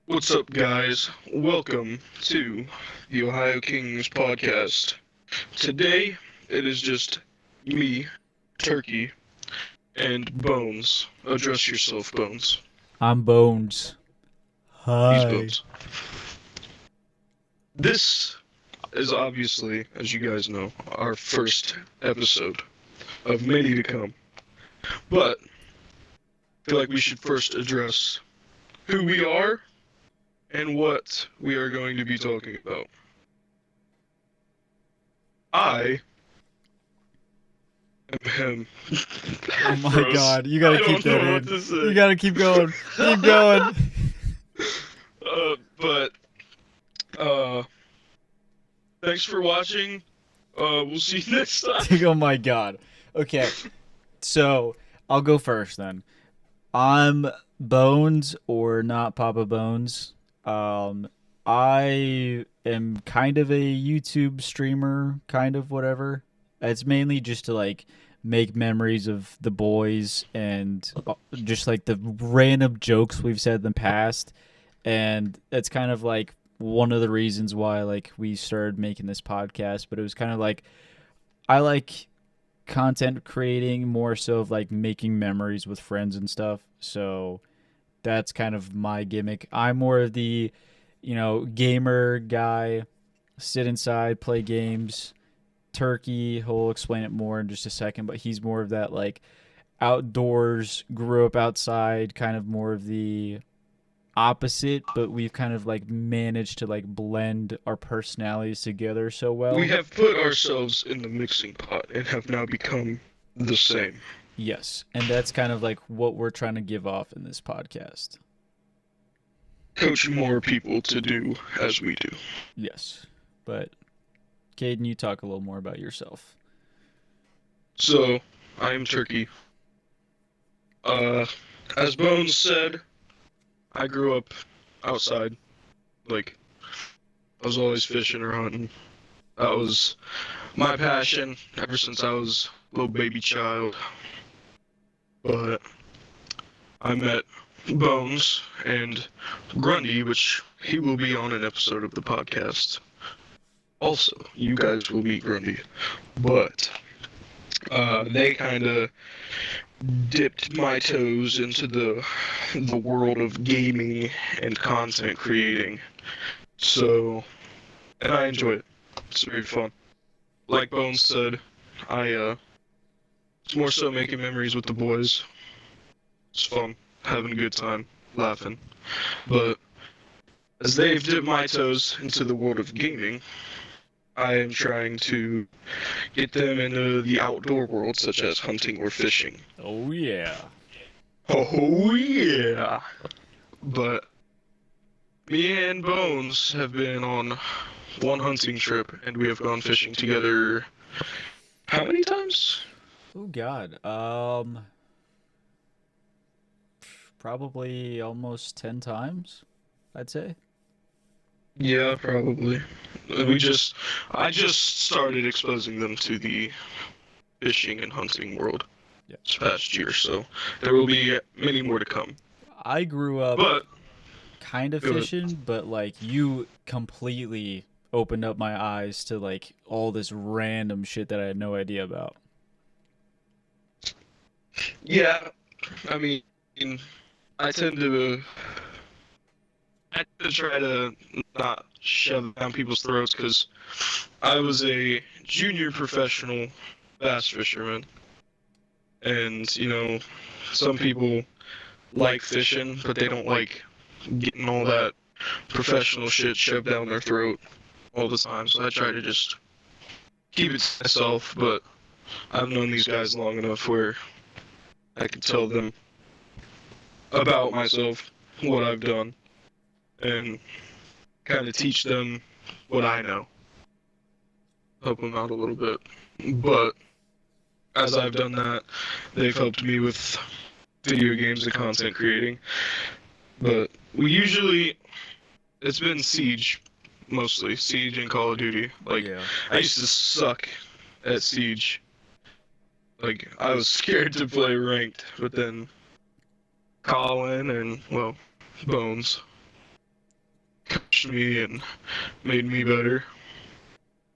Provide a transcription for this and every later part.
What's up, guys? Welcome to the Ohio Kings podcast. Today, it is just me, Turkey, and Bones. Address yourself, Bones. I'm Bones. He's Hi. Bones. This is obviously, as you guys know, our first episode of many to come. But I feel like we should first address who we are and what we are going to be talking about. I am him. Oh my Bros, god, you gotta I keep don't that know what in. to You say. gotta keep going. Keep going. But uh, thanks for watching. We'll see you next time. Oh my god. Okay, so I'll go first then. I'm Bones or not Papa Bones. Um, I am kind of a YouTube streamer, kind of whatever. It's mainly just to like make memories of the boys and just like the random jokes we've said in the past, and that's kind of like one of the reasons why like we started making this podcast. But it was kind of like I like content creating more so of like making memories with friends and stuff. So that's kind of my gimmick. I'm more of the, gamer guy, sit inside, play games. Turkey, he'll explain it more in just a second, but he's more of that like outdoors, grew up outside, kind of more of the opposite, but we've kind of like managed to like blend our personalities together so We well. have put ourselves in the mixing pot and have now become the same. Yes, and that's kind of like what we're trying to give off in this podcast. Coach more people to do as we do. Yes, but Caden, you talk a little more about yourself. So, I am Turkey. Uh, as Bones said, I grew up outside. Like, I was always fishing or hunting. That was my passion ever since I was a little baby child. But I met Bones and Grundy, which he will be on an episode of the podcast. Also, you guys will meet Grundy. But they kind of dipped my toes into the world of gaming and content creating. So, and I enjoy it. It's very fun. Like Bones said, I it's more so making memories with the boys. It's fun, having a good time, laughing. But as they've dipped my toes into the world of gaming, I am trying to get them into the outdoor world, such as hunting or fishing. Oh yeah. Oh yeah! But me and Bones have been on one hunting trip, and we have gone fishing together. How many times? Oh God. Probably almost 10 times, I'd say. Yeah, probably. We just, I just started exposing them to the fishing and hunting world Yeah. this past year, so there will be many more to come. I grew up But kind of go ahead. fishing, but like you completely opened up my eyes to like all this random shit that I had no idea about. Yeah, I mean, I tend to, I tend to try to not shove it down people's throats because I was a junior professional bass fisherman, and some people like fishing, but they don't like getting all that professional shit shoved down their throat all the time. So I try to just keep it to myself, but I've known these guys long enough where I can tell them about myself, what I've done, and kind of teach them what I know, help them out a little bit. But as I've done that, they've helped me with video games and content creating. But we usually, it's been Siege, mostly. Siege and Call of Duty. Like, Yeah. I used to suck at Siege. Like, I was scared to play ranked, but then Colin and, well, Bones coached me and made me better.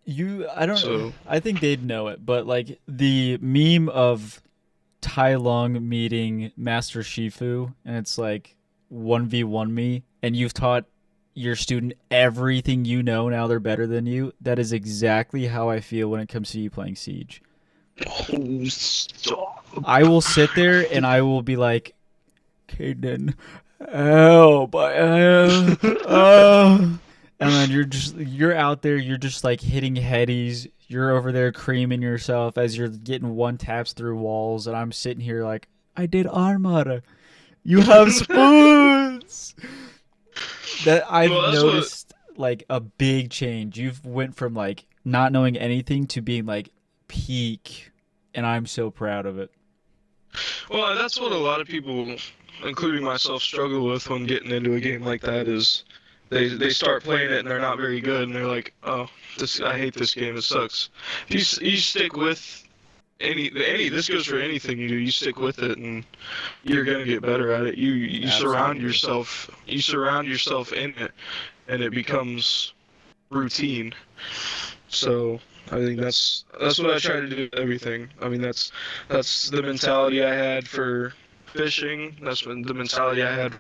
I don't, So I think they'd know it, but like the meme of Tai Lung meeting Master Shifu, and it's like 1v1 me, and you've taught your student everything you know, now they're better than you. That is exactly how I feel when it comes to you playing Siege. oh, stop. I will sit there and I will be like, Caden, help, and then you're out there, you're just like hitting headies, you're over there creaming yourself as you're getting one taps through walls, and I'm sitting here like, I did armor. You have spoons. That I've Well, that's what. noticed like a big change. You've went from like not knowing anything to being like peak, and I'm so proud of it. Well, that's what a lot of people, including myself, struggle with when getting into a game like that. Is they start playing it and they're not very good, and they're like, oh, this I hate this game. It sucks. If you stick with any this goes for anything you do. You stick with it, and you're gonna get better at it. You surround Absolutely. yourself in it, and it becomes routine. So I think that's what I try to do with everything. I mean that's the mentality I had for fishing. The mentality I had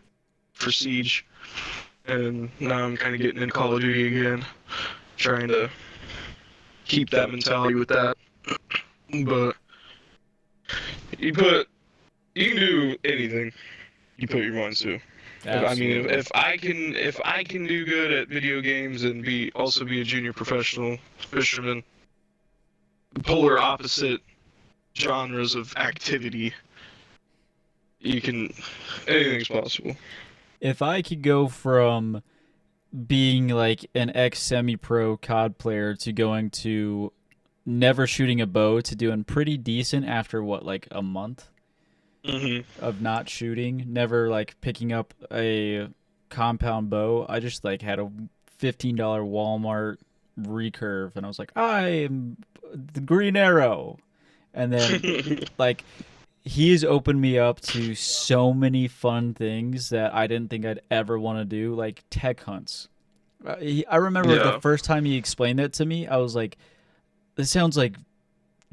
for Siege, and now I'm kind of getting into Call of Duty again, trying to keep that mentality with that. But you put you can do anything you put your mind to. I mean, Absolutely. if I can do good at video games and be a junior professional fisherman, polar opposite genres of activity, you can anything's possible. If I could go from being like an ex semi pro COD player to going to never shooting a bow to doing pretty decent after what, like a month Hmm. of not shooting, never like picking up a compound bow. I just like had a $15 Walmart recurve and I was like, I am the green arrow. And then like he's opened me up to so many fun things that I didn't think I'd ever want to do, like tech hunts. I remember the Yeah. first time he explained that to me, I was like, this sounds like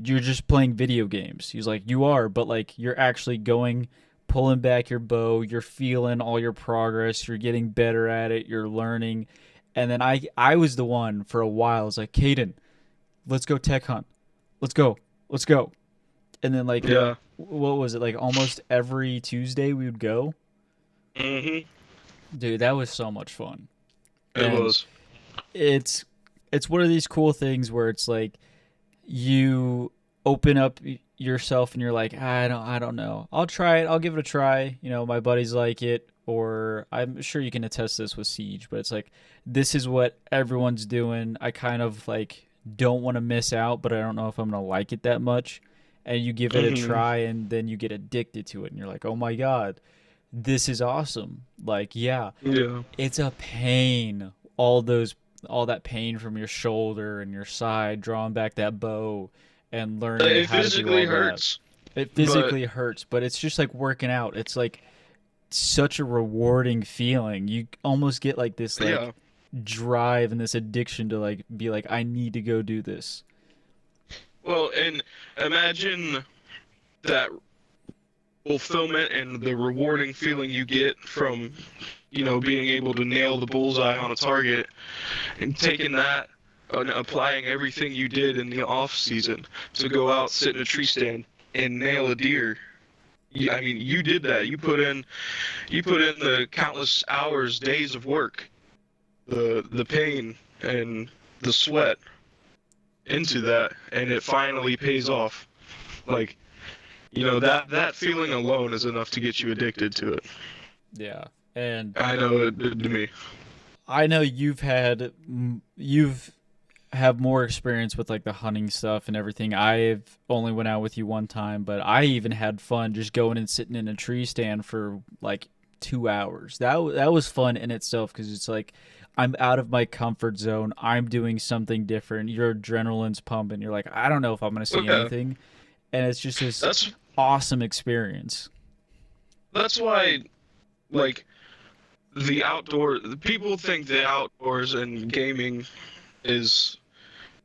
you're just playing video games. He's like, you are, but like you're actually going, pulling back your bow, you're feeling all your progress, you're getting better at it, you're learning. And then I was the one for a while. I was like, Caden, let's go tech hunt. Let's go. Let's go. And then like Yeah. what was it, like almost every Tuesday we would go. Hmm. Dude, that was so much fun. It And was. it's it's one of these cool things where it's like you open up yourself and you're like, I don't know, I'll try it, I'll give it a try, my buddies like it, or I'm sure you can attest this with Siege, but it's like this is what everyone's doing, I kind of like don't want to miss out, but I don't know if I'm gonna like it that much, and you give it a Hmm. try and then you get addicted to it and you're like, oh my god, this is awesome. Like, yeah, Yeah. it's a pain. All that pain from your shoulder and your side, drawing back that bow and learning It how to do physically all that. hurts, It but physically hurts, but it's just like working out. It's like such a rewarding feeling. You almost get like this like yeah. drive and this addiction to like be like, I need to go do this. Well, and imagine that fulfillment and the rewarding feeling you get from, being able to nail the bullseye on a target and taking that and applying everything you did in the off season to go out, sit in a tree stand, and nail a deer. I mean, you did that. You put in the countless hours, days of work, the pain and the sweat into that, and it finally pays off. Like, that feeling alone is enough to get you addicted to it. Yeah. And I know it did to me. I know you've have more experience with like the hunting stuff and everything. I've only went out with you one time, but I even had fun just going and sitting in a tree stand for like 2 hours. That was fun in itself because it's like I'm out of my comfort zone. I'm doing something different. Your adrenaline's pumping. You're like, I don't know if I'm gonna see Okay, anything, and it's just this that's awesome experience. that's why, like, people think the outdoors and gaming is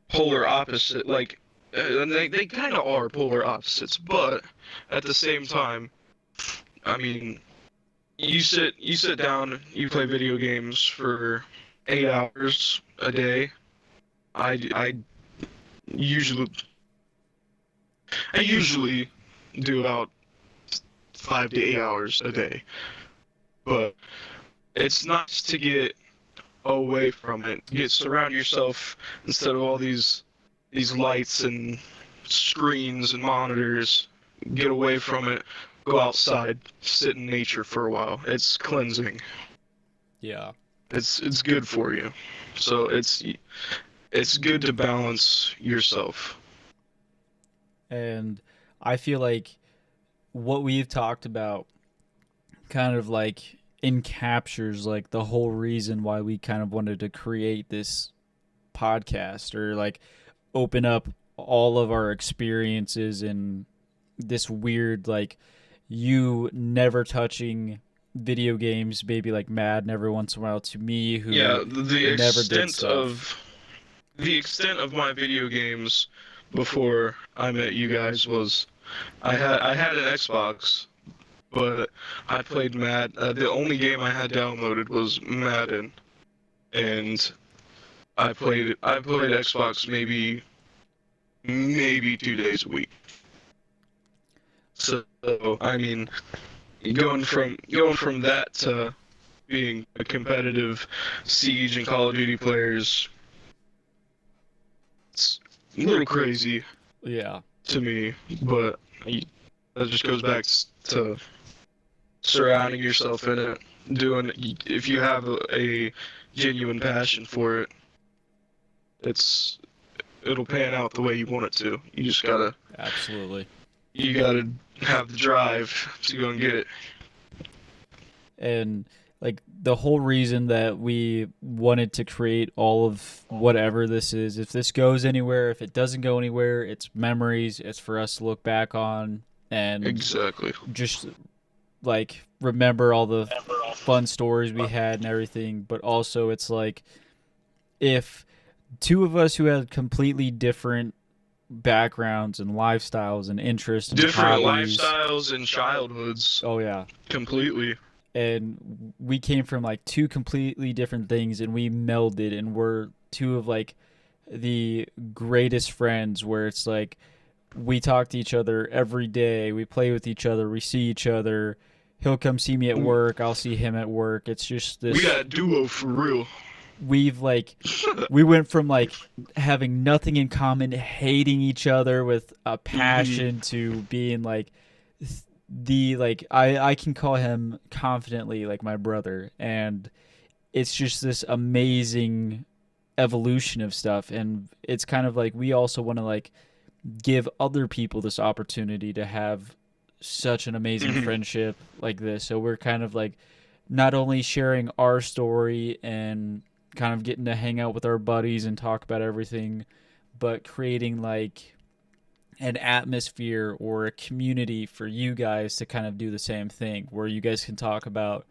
polar opposite, like, and they kind of are polar opposites, but at the same time, I mean, you sit down, you play video games for 8 hours a day. I usually I usually do about 5 to 8 hours a day, but it's nice to get away from it. Surround yourself instead of all these lights and screens and monitors. Get away from it. Go outside, sit in nature for a while. It's cleansing. Yeah. It's good for you. So it's good to balance yourself. And I feel like what we've talked about kind of like encaptures like the whole reason why we kind of wanted to create this podcast, or like open up all of our experiences in this weird, like, you never touching video games, maybe like Madden every once in a while, to me who Yeah, never did stuff. the extent of my video games before I met you guys was I had an Xbox, but I played the only game I had downloaded was Madden, and I played Xbox maybe 2 days a week. So I mean, going from that to being a competitive Siege and Call of Duty players, it's a little crazy Yeah. to me, but that just goes back to surrounding yourself in it, doing, if you have a genuine passion for it, it'll pan out the way you want it to. Absolutely. You gotta have the drive to go and get it. And like the whole reason that we wanted to create all of whatever this is, if this goes anywhere, if it doesn't go anywhere, it's memories, it's for us to look back on and Exactly. just like remember all the fun stories we had and everything. But also it's like, if two of us who had completely different backgrounds and lifestyles and interests and Different hobbies, lifestyles and childhoods. oh yeah, Completely. and we came from like two completely different things, and we melded and we're two of like the greatest friends, where it's like we talk to each other every day, we play with each other, we see each other, he'll come see me at work, I'll see him at work. It's just this, We got a duo for real. we've like, we went from like having nothing in common, hating each other with a passion, to being like the, like, I can call him confidently like my brother. And it's just this amazing evolution of stuff. And it's kind of like we also want to like give other people this opportunity to have such an amazing friendship like this. So we're kind of like not only sharing our story and kind of getting to hang out with our buddies and talk about everything, but creating like an atmosphere or a community for you guys to kind of do the same thing, where you guys can talk about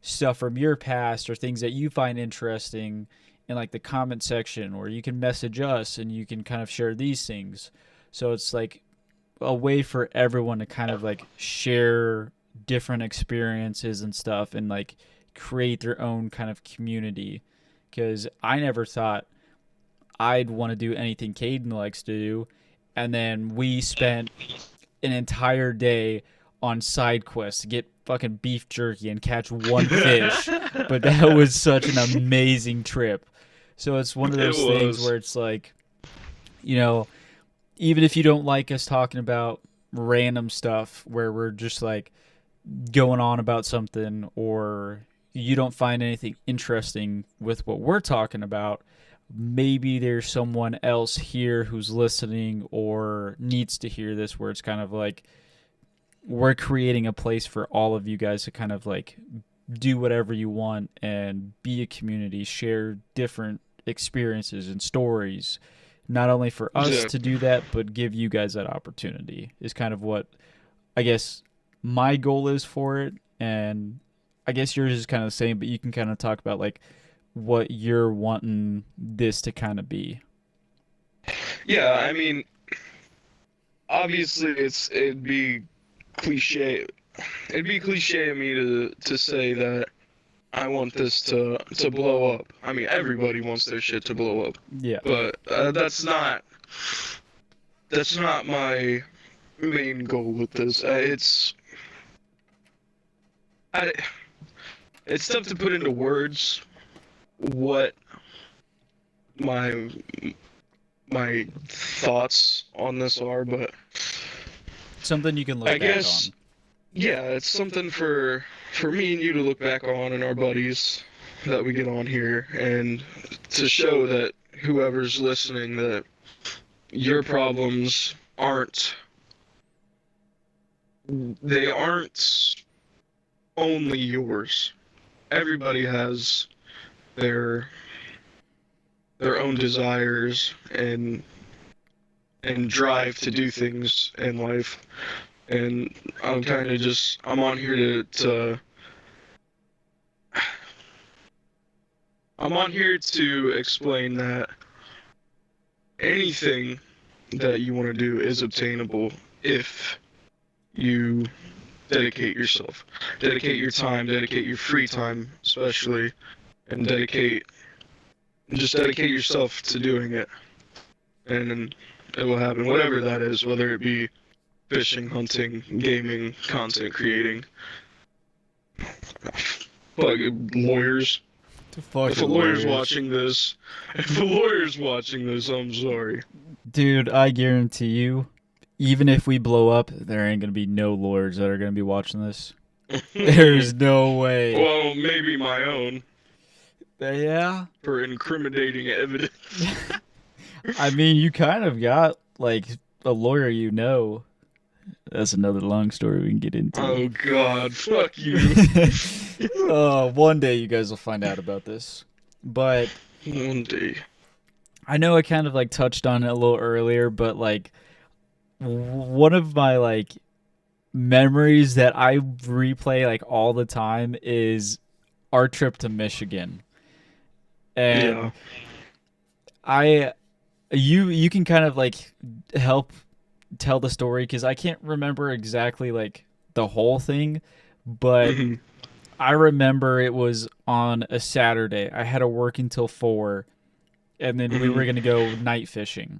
stuff from your past or things that you find interesting in like the comment section, or you can message us and you can kind of share these things. So it's like a way for everyone to kind of like share different experiences and stuff, and like create their own kind of community. Because I never thought I'd want to do anything Caden likes to do, and then we spent an entire day on side quests to get fucking beef jerky and catch one fish. But that was such an amazing trip. So it's one of those things where it's like, you know, even if you don't like us talking about random stuff where we're just like going on about something, or you don't find anything interesting with what we're talking about, maybe there's someone else here who's listening or needs to hear this, where it's kind of like we're creating a place for all of you guys to kind of like do whatever you want and be a community, share different experiences and stories, not only for us to do that, but give you guys that opportunity, is kind of what I guess my goal is for it. And I guess yours is kind of the same, but you can kind of talk about like what you're wanting this to kind of be. Yeah, I mean, obviously cliche. It'd be cliche of me to say that I want this to blow up. I mean, everybody wants their shit to blow up, Yeah. but that's not my main goal with this. I, it's tough to put into words what my my thoughts on this are, but Something you can look I back guess on. yeah, it's something for me and you to look back on and our buddies that we get on here and to show that whoever's listening that your problems aren't only yours. Everybody has their their own desires and drive to do things in life. And I'm on here to I'm on here to explain that anything that you want to do is obtainable if you dedicate your time, dedicate your free time, especially, and dedicate yourself to doing it, and then it will happen. Whatever that is, whether it be fishing, hunting, gaming, content creating, like lawyers. If a Fucking lawyer's lawyers. watching this, if a lawyer's watching this, I'm sorry. Dude, I guarantee you, even if we blow up, there ain't gonna be no lawyers that are gonna be watching this. There's no way. Well, maybe my own Yeah. for incriminating evidence. I mean, you kind of got like a lawyer you know. That's another long story we can get into. Oh God, fuck you. One day you guys will find out about this. But One day. I know I kind of like touched on it a little earlier, but like one of my like memories that I replay like all the time is our trip to Michigan. Yeah. And I you can kind of like help tell the story cuz I can't remember exactly like the whole thing, but Hmm. I remember it was on a Saturday. I had to work until 4 and then we were Hmm. going to go night fishing.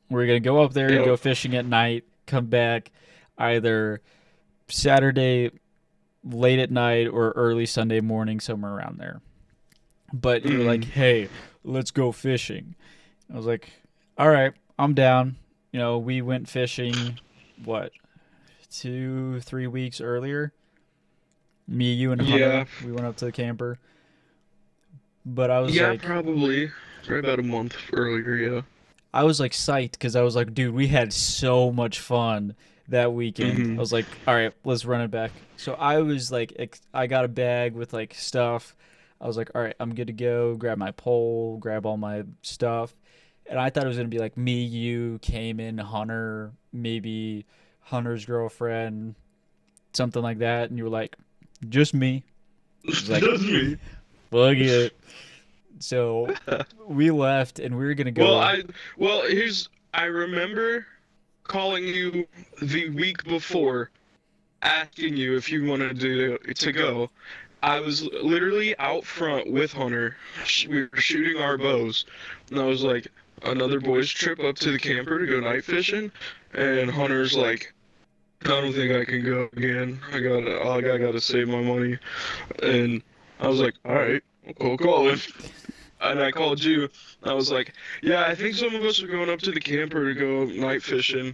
We were going to go up there, Yep. go fishing at night, come back either Saturday late at night or early Sunday morning, somewhere around there. But you were like, Hmm. hey, let's go fishing. I was like, all right, I'm down. You know, we went fishing, what, 2, 3 weeks earlier? Me, you, and Yeah. Hunter, we went up to the camper. But I was Yeah, like, probably. Probably about a month earlier, yeah. psyched because I was like, dude, we had so much fun that weekend. I Hmm. was like, all right, let's run it back. So I was like, I got a bag with like stuff. I was like, all right, I'm good to go. Grab my pole, grab all my stuff. And I thought it was gonna be like me, you, Cayman, Hunter, maybe Hunter's girlfriend, something like that. And you were like, just me. I was like, Just me. fuck it. So we left and we were gonna Well, go. I remember calling you the week before, asking you if you wanted to go. I was literally out front with Hunter. We were shooting our bows, and I was like, another boys trip up to the camper to go night fishing, and Hunter's like, I don't think I can go again. I gotta save my money, and I was like, all right, I'll call him. And I called you. I was like, yeah, I think some of us are going up to the camper to go night fishing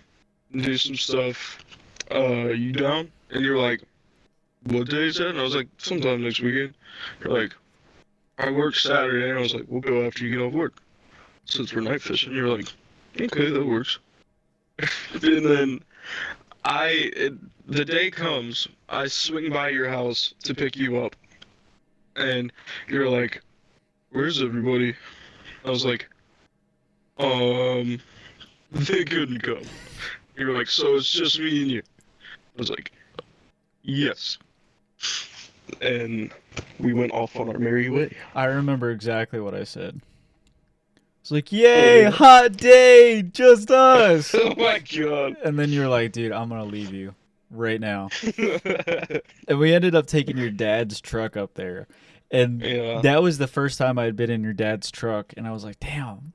and do some stuff. You down? And you're like, what day is that? And I was like, sometime next weekend. You're like, I work Saturday. And I was like, we'll go after you get off work. Since we're night fishing. You're like, okay, that works. And then the day comes, I swing by your house to pick you up. And you're like, where's everybody? I was like, um, they couldn't come. You're like, so it's just me and you. I was like, yes. and we went off on our merry way. I remember exactly what I said. It's like, Oh, yay, yeah. hot day, just us. Oh my god. And then you're like, dude, I'm gonna leave you right now. And we ended up taking your dad's truck up there. And Yeah. that was the first time I had been in your dad's truck. And I was like, damn,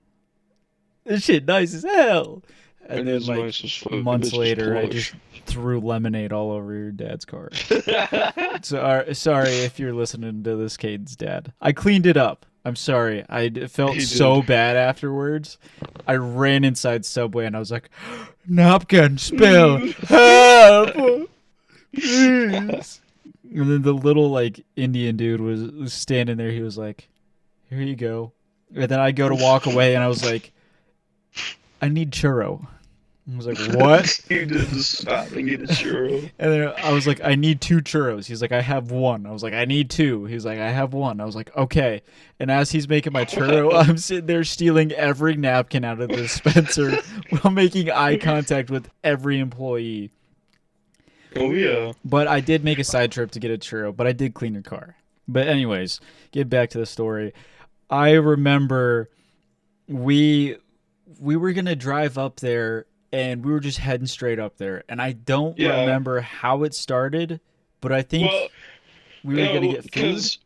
this shit nice as hell. And It then, is like, nice as fuck. months It's later, I plush. just threw lemonade all over your dad's car. So, sorry if you're listening to this, Caden's dad. I cleaned it up. I'm sorry. Felt He so did. bad afterwards. I ran inside Subway and I was like, napkin spill. Help! Please. And then the little, like, Indian dude was standing there. He was like, here you go. And then I go to walk away and I was like, I need churro. I was like, what? You did just stop and get a churro. And then I was like, I need 2 churros. He's like, I have 1. I was like, I need 2. He's like, I have 1. I was like, okay. And as he's making my churro, I'm sitting there stealing every napkin out of the dispenser while making eye contact with every employee. Oh yeah. But I did make a side trip to get a churro, but I did clean your car. But anyways, get back to the story. I remember we were going to drive up there and we were just heading straight up there. And I don't Yeah. remember how it started, but I think Well, we were going to get food. 'cause-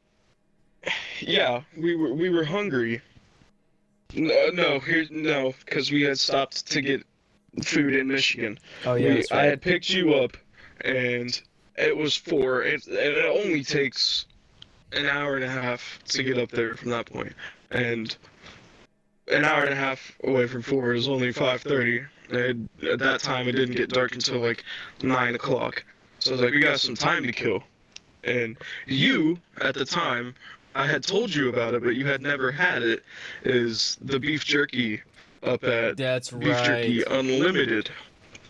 yeah, we were hungry. No, because we had stopped to get food in Michigan. Oh, yeah, that's I right. had picked you up, and it was 4. It only takes an hour and a half to get up there from that point, and an hour and a half away from 4 is only 5:30. And at that time, it didn't get dark until like 9 o'clock. So I was like, we got some time to kill. And you, at the time, I had told you about it, but you had never had it, is the beef jerky up at That's Beef Jerky right. Unlimited.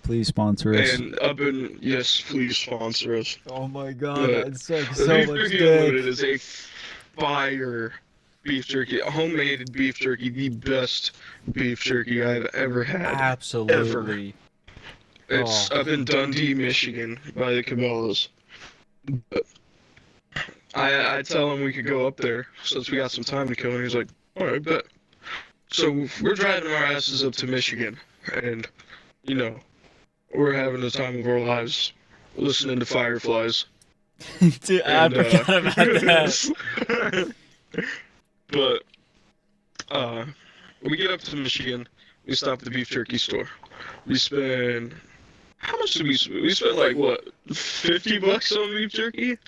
Please sponsor us. And up in, yes, please sponsor us. Oh my god, But that sucks The so Beef much Jerky dick. Unlimited is a fire beef jerky, homemade beef jerky, the best beef jerky I've ever had. Absolutely. It's Oh. up in Dundee, Michigan, by the Cabela's. But I tell him we could go up there since we got some time to kill, and he's like, alright, bet. So we're driving our asses up to Michigan, and, you know, we're having the time of our lives listening to Fireflies. Dude, I And, forgot about that. But, we get up to Michigan, we stop at the beef jerky store. We spend, how much did we spend? We spent like, what, $50 on beef jerky?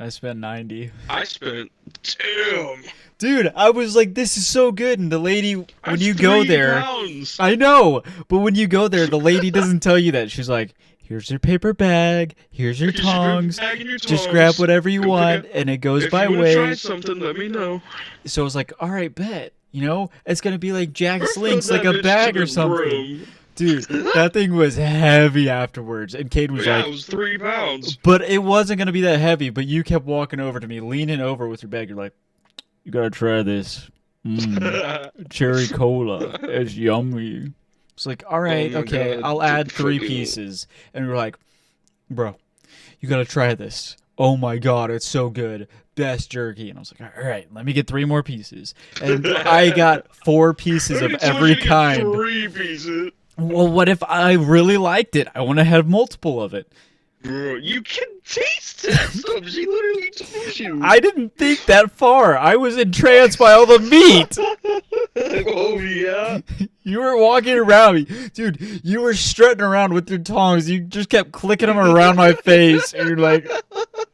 I spent 90. I spent, damn. Dude, I was like, this is so good. And the lady, when That's you go 3 there, pounds. I know, but when you go there, the lady doesn't tell you that. She's like, here's your paper bag, here's your Here's your tongs, bag and your just tongs. grab whatever you Go pick want, it. and it goes If by you wanna try weight. something, let me know. So I was like, all right, bet. You know, it's going to be like Jack I Slinks, filled like that a bitch bag to or the something. brim. Dude, that thing was heavy afterwards. And Cade was Yeah, like, it was 3 pounds. but it wasn't going to be that heavy. But you kept walking over to me, leaning over with your bag. You're like, you got to try this. Cherry cola. It's yummy. It's like, all right, my okay, God, I'll add 3 fucking- pieces. And we're like, bro, you got to try this. Oh my God, it's so good. Best jerky. And I was like, all right, let me get 3 more pieces. And I got 4 pieces of I told every you to get kind. 3 pieces. Well, what if I really liked it? I want to have multiple of it. Bro, you can taste that stuff. She literally told you. I didn't think that far. I was entranced by all the meat. Oh, yeah? You were walking around me. Dude, you were strutting around with your tongs. You just kept clicking them around my face. And you're like,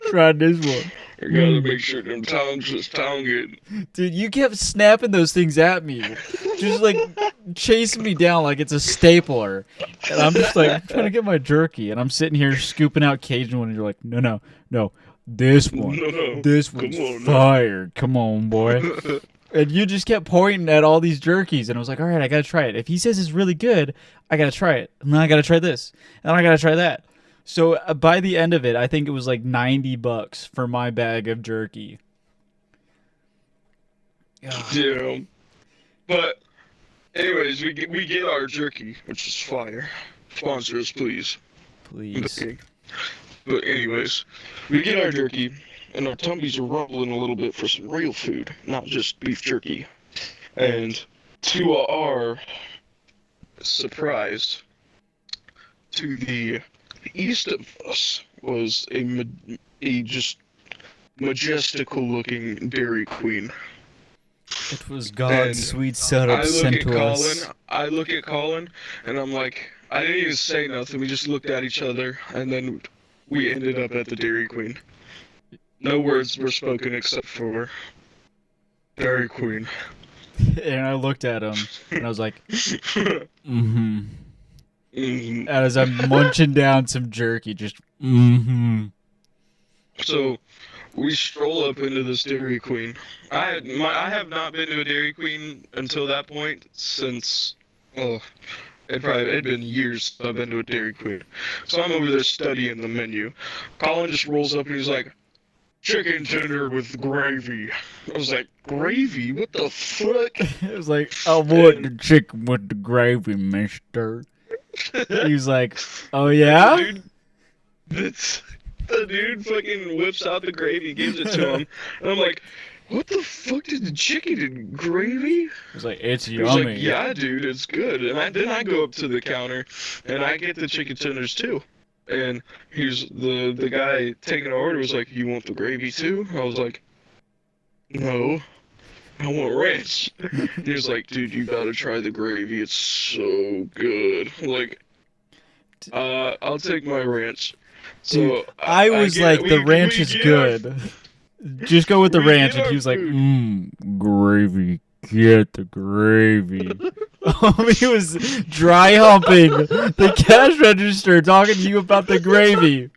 try this one. I gotta make sure them tongues is tonguing. Dude, you kept snapping those things at me. Just like chasing me down like it's a stapler. And I'm just like, I'm trying to get my jerky. And I'm sitting here scooping out Cajun one. And you're like, no. This one. No. This Come one's on now. fire. Come on, boy. And you just kept pointing at all these jerkies. And I was like, all right, I got to try it. If he says it's really good, I got to try it. And then I got to try this. And then I got to try that. So by the end of it, I think it was like $90 for my bag of jerky. Damn. But, anyways, we get our jerky, which is fire. Sponsor us, please. Please. Okay. But anyways, we get our jerky, and our tummies are rumbling a little bit for some real food, not just beef jerky. And to our surprise, to the east of us was a just majestical looking Dairy Queen. It was God's And sweet setup sent to us. I look at Colin, and I'm like, I didn't even say nothing. We just looked at each other, and then we ended up at the Dairy Queen. No words were spoken except for Dairy Queen. And I looked at him, and I was like, mm-hmm. And as I'm munching down some jerky, just So, we stroll up into this Dairy Queen. I have not been to a Dairy Queen until that point since, oh, it'd been years since I've been to a Dairy Queen. So I'm over there studying the menu. Colin just rolls up and he's like, chicken tender with gravy. I was like, gravy? What the fuck? It was like, I want the chicken with the gravy, mister. He was like, oh yeah? The dude fucking whips out the gravy, gives it to him, and I'm like, what the fuck did the chicken and gravy? He was like, it's He was yummy. like, yeah, dude, it's good. And then I go up to the counter, and I get the chicken tenders too. And he's the guy taking the order was like, you want the gravy too? I was like, no, I want ranch. He was like, dude, you gotta try the gravy. It's so good. Like, I'll take my ranch. Dude, So I was like, the ranch is good. Just go with the ranch. And he was like, gravy. Get the gravy. He was dry humping the cash register talking to you about the gravy.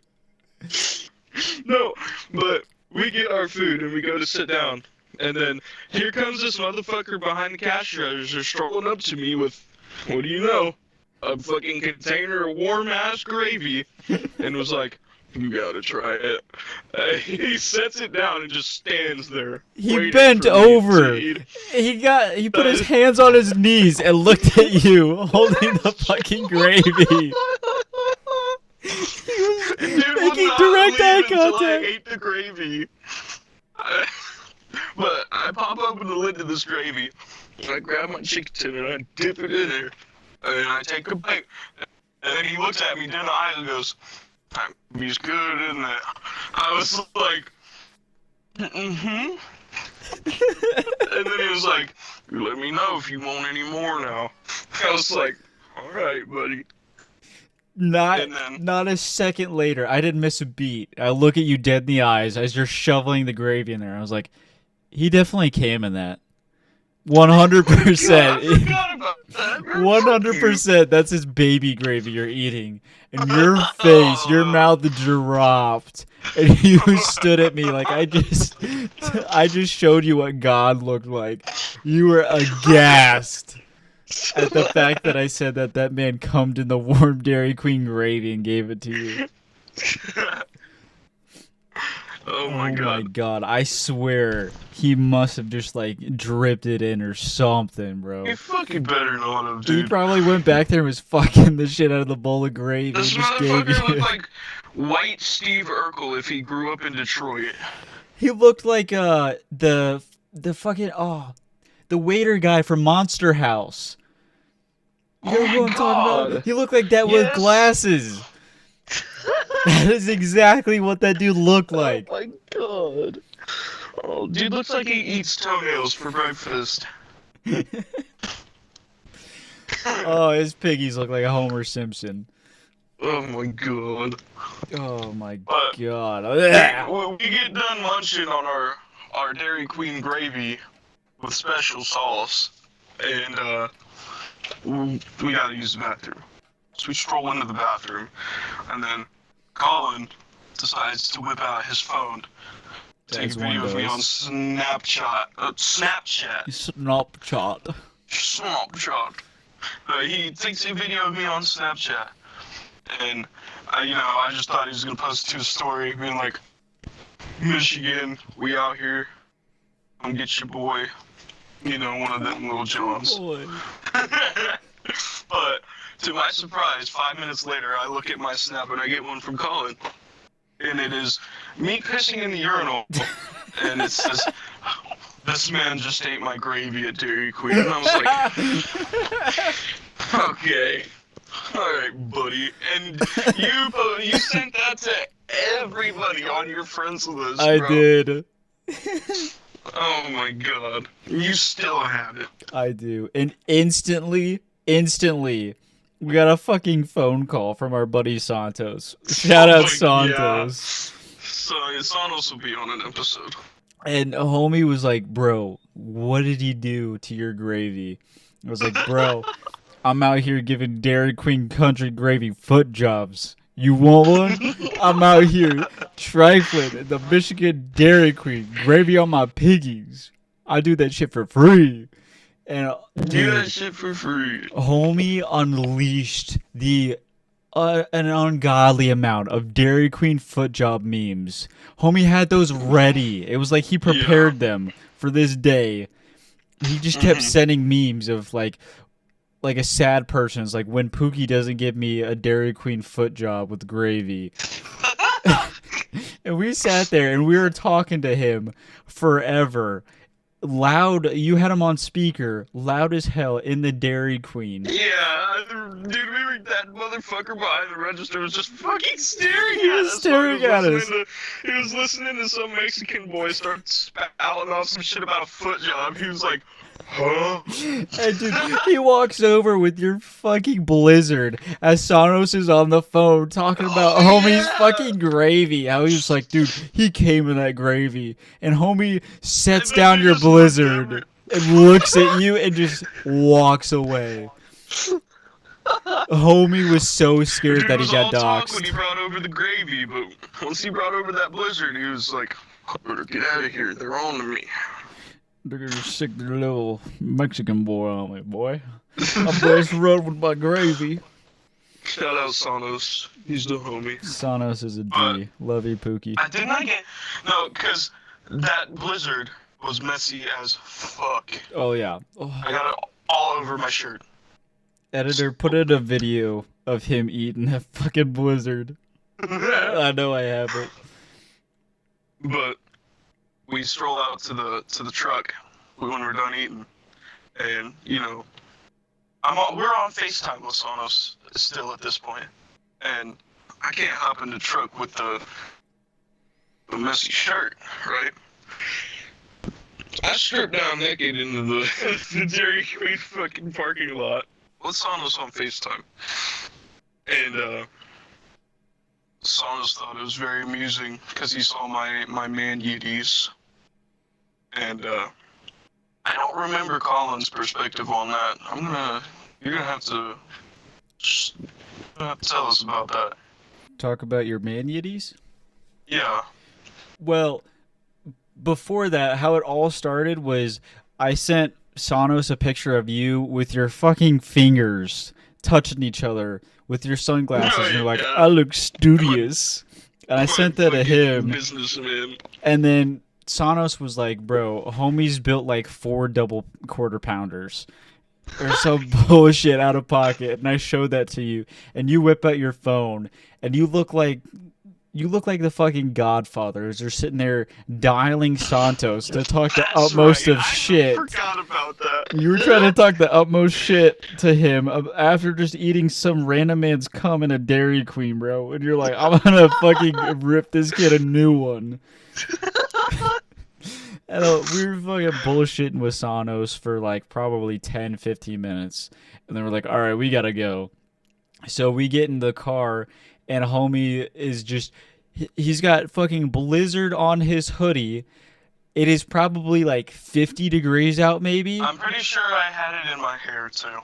No, but we get our food and we go to sit down. And then here comes this motherfucker behind the cash register strolling up to me with, what do you know? A fucking container of warm-ass gravy. And was like, you gotta try it. He sets it down and just stands there. He bent over. He put his hands on his knees and looked at you, holding the fucking gravy. He was making direct eye contact. I ate the gravy. But I pop open the lid of this gravy. And I grab my chicken tender and I dip it in there. And I take a bite. And then he looks at me dead in the eyes and goes, "He's good, isn't it?" I was like, mm-hmm. And then he was like, "You let me know if you want any more now." I was like, "All right, buddy." Not a second later, I didn't miss a beat. I look at you dead in the eyes as you're shoveling the gravy in there. I was like, he definitely came in that. 100%. 100%. That's his baby gravy you're eating. And your face, your mouth dropped. And you stood at me like I just showed you what God looked like. You were aghast at the fact that I said that man cummed in the warm Dairy Queen gravy and gave it to you. Oh my god. I swear he must have just like dripped it in or something, bro. You fucking better not have, dude. He probably went back there and was fucking the shit out of the bowl of gravy. This motherfucker looked like white Steve Urkel if he grew up in Detroit. He looked like the fucking the waiter guy from Monster House. You know who I'm talking about? He looked like that with glasses. That is exactly what that dude looked like. Oh my god. Oh, dude looks like he eats toenails for breakfast. Oh, his piggies look like a Homer Simpson. Oh my god. Oh my god. We get done munching on our Dairy Queen gravy with special sauce, and we gotta use the bathroom. So we stroll into the bathroom, and then Colin decides to whip out his phone, take a video of me on Snapchat. He takes a video of me on Snapchat, and I just thought he was gonna post it to his story, being like, "Michigan, we out here. I'm get your boy." One of them little Johns. But to my surprise, 5 minutes later, I look at my Snap and I get one from Colin, and it is me pissing in the urinal, and it says, "This man just ate my gravy at Dairy Queen," and I was like, "Okay, all right, buddy." And you sent that to everybody on your friends list, I bro. did. Oh my god, you still have it. I do. And instantly, we got a fucking phone call from our buddy Santos. Shout out Santos. So Sanos will be on an episode. And a homie was like, bro, what did he do to your gravy? I was like, bro, I'm out here giving Dairy Queen Country Gravy foot jobs. You want one? I'm out here trifling at the Michigan Dairy Queen. Gravy on my piggies. I do that shit for free. And do that shit for free. Homie unleashed an ungodly amount of Dairy Queen foot job memes. Homie had those ready. It was like he prepared them for this day. He just kept sending memes of like a sad person. It's like when Pookie doesn't give me a Dairy Queen foot job with gravy. And we sat there and we were talking to him forever. Loud, you had him on speaker, loud as hell in the Dairy Queen. Yeah, dude, that motherfucker behind the register was just fucking staring at us. He was listening to some Mexican boy start spouting off some shit about a foot job. He was like, huh? And dude, he walks over with your fucking Blizzard as Sanos is on the phone talking about homie's fucking gravy. How he was like, dude, he came in that gravy. And homie sets down your Blizzard and looks at you and just walks away. Homie was so scared that he got doxxed. When he brought over the gravy, but once he brought over that Blizzard, he was like, get out of here, they're on to me. They're gonna stick their little Mexican boy on me, boy. I blast road with my gravy. Shout out Sanos. He's the homie. Sanos is a D. Love you, Pookie. Because that Blizzard was messy as fuck. Oh, yeah. I got it all over my shirt. Editor, put in a video of him eating that fucking Blizzard. I know I have it. But we stroll out to the truck when we're done eating, and we're on FaceTime with Sonos still at this point, and I can't hop in the truck with the messy shirt, right? I stripped down naked into the Dairy Queen fucking parking lot with Sonos on FaceTime, and Sonos thought it was very amusing because he saw my man yiddies. And I don't remember Colin's perspective on that. You're gonna have to tell us about that. Talk about your man yiddies? Yeah. Well, before that, how it all started was I sent Sanos a picture of you with your fucking fingers touching each other with your sunglasses, and you're like, I look studious. And I sent that to him. Businessman. And then Sanos was like, bro, homie's built like 4 double quarter pounders or some bullshit out of pocket. And I showed that to you, and you whip out your phone, and you look like the fucking Godfather as you're sitting there dialing Santos to talk the utmost of shit. I forgot about that. You were trying to talk the utmost shit to him after just eating some random man's cum in a Dairy Queen, bro. And you're like, I'm gonna fucking rip this kid a new one. And we were fucking bullshitting with Sanos for like probably 10, 15 minutes. And then we're like, all right, we gotta go. So we get in the car, and homie is just, he's got fucking Blizzard on his hoodie. It is probably like 50 degrees out, maybe. I'm pretty sure I had it in my hair too.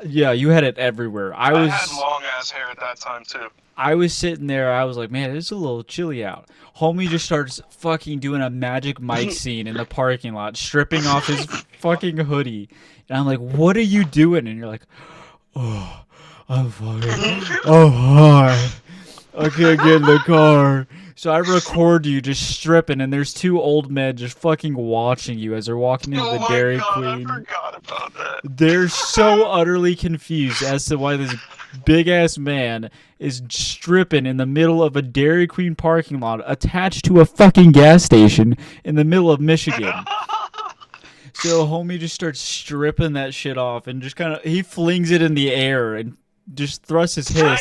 Yeah, you had it everywhere. I had long ass hair at that time too. I was sitting there, I was like, man, it's a little chilly out. Homie just starts fucking doing a Magic Mike scene in the parking lot, stripping off his fucking hoodie. And I'm like, what are you doing? And you're like, oh, I'm fucking, oh, hi. I can't get in the car. So I record you just stripping, and there's 2 old men just fucking watching you as they're walking into the Dairy Queen. I forgot about that. They're so utterly confused as to why this big ass man is stripping in the middle of a Dairy Queen parking lot attached to a fucking gas station in the middle of Michigan. So homie just starts stripping that shit off and just kind of he flings it in the air and just thrusts his hiss,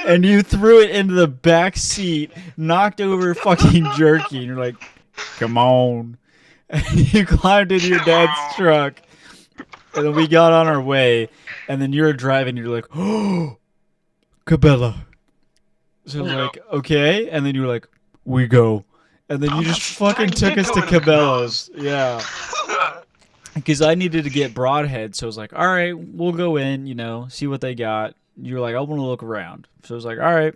and you threw it into the back seat, knocked over fucking Jerky, and you're like, "Come on!" And you climbed into your dad's truck, and then we got on our way, and then you're driving, and you're like, "Oh, Cabela." So I was like, "Okay," and then you were like, "We go," and then you just fucking took us to Cabela's, yeah. Because I needed to get Broadhead, so I was like, all right, we'll go in, see what they got. You were like, I want to look around. So I was like, all right,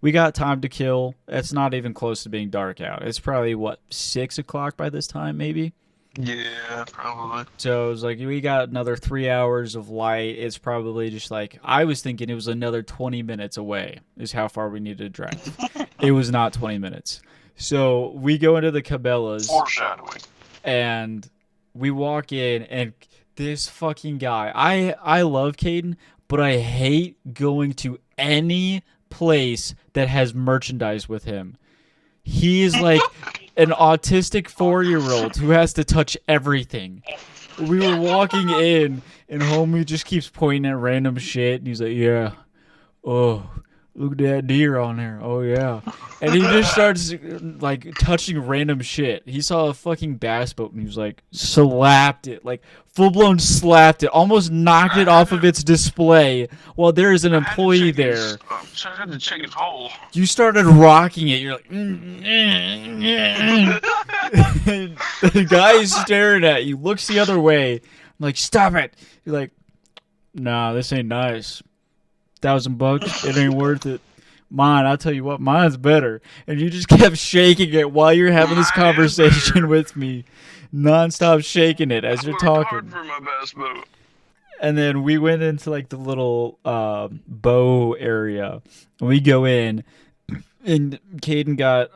we got time to kill. It's not even close to being dark out. It's probably, 6 o'clock by this time, maybe? Yeah, probably. So it was like, we got another 3 hours of light. It's probably just like, I was thinking it was another 20 minutes away is how far we needed to drive. It was not 20 minutes. So we go into the Cabela's. Foreshadowing. And we walk in, and this fucking guy, I love Caden, but I hate going to any place that has merchandise with him. He is like an autistic 4-year-old who has to touch everything. We were walking in, and homie just keeps pointing at random shit, and he's like, yeah, oh, look at that deer on there. Oh, yeah. And he just starts, like, touching random shit. He saw a fucking bass boat, and he was like, slapped it. Like, full-blown slapped it. Almost knocked it off of its display while there is an employee there. I had to check his hole. You started rocking it. You're like, the guy is staring at you. Looks the other way. I'm like, stop it. You're like, nah, this ain't nice. $1,000, it ain't worth it. Mine, I'll tell you what, mine's better. And you just kept shaking it while you're having this conversation with me. Non-stop shaking it as you're talking. Hard for my bass boat. And then we went into like the little bow area. And we go in, and Caden got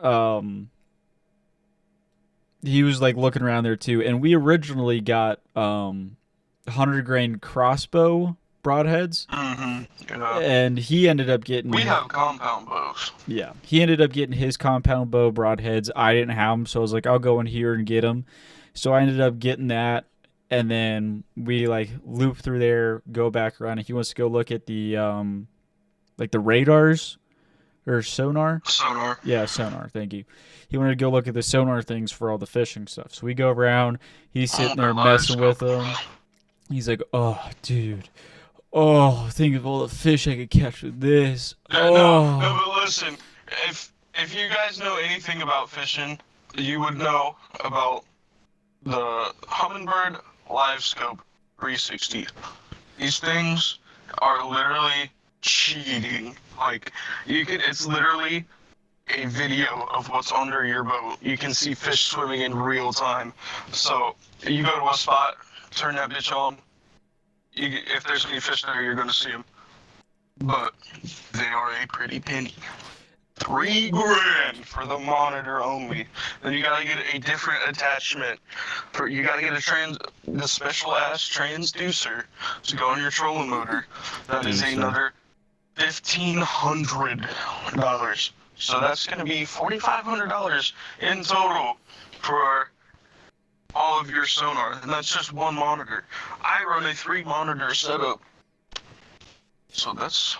he was like looking around there too. And we originally got 100 grain crossbow broadheads. Mm-hmm. Yeah. And he ended up getting... We have compound bows. Yeah. He ended up getting his compound bow broadheads. I didn't have them, so I was like, I'll go in here and get them. So I ended up getting that, and then we like loop through there, go back around, and he wants to go look at the like the radars or sonar. Sonar. Yeah, sonar. Thank you. He wanted to go look at the sonar things for all the fishing stuff. So we go around. He's sitting there messing with them. He's like, "Oh, dude. Oh, think of all the fish I could catch with this." Oh. No, but listen, if you guys know anything about fishing, you would know about the Humminbird Live Scope 360. These things are literally cheating. Like, it's literally a video of what's under your boat. You can see fish swimming in real time. So, you go to a spot, turn that bitch on. If there's any fish there, you're going to see them. But they are a pretty penny. $3,000 for the monitor only. Then you gotta get a different attachment. You gotta get the special ass transducer to go on your trolling motor. That is another $1,500. So that's gonna be $4,500 in total for all of your sonar, and that's just one monitor. I run a 3-monitor setup, so that's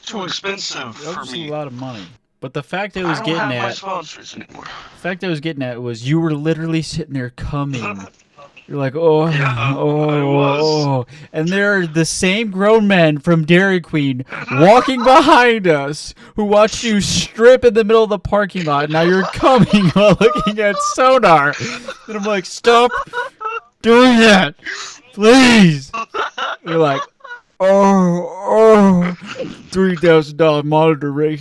too expensive for That's me. a lot of money. But the fact I was getting my at, sponsors anymore. the fact I was getting at was you were literally sitting there coming. You're like, oh, Yeah, oh, and there are the same grown men from Dairy Queen walking behind us who watched you strip in the middle of the parking lot. Now you're coming while looking at sonar. And I'm like, stop doing that, please. You're like, oh, $3,000 monitor right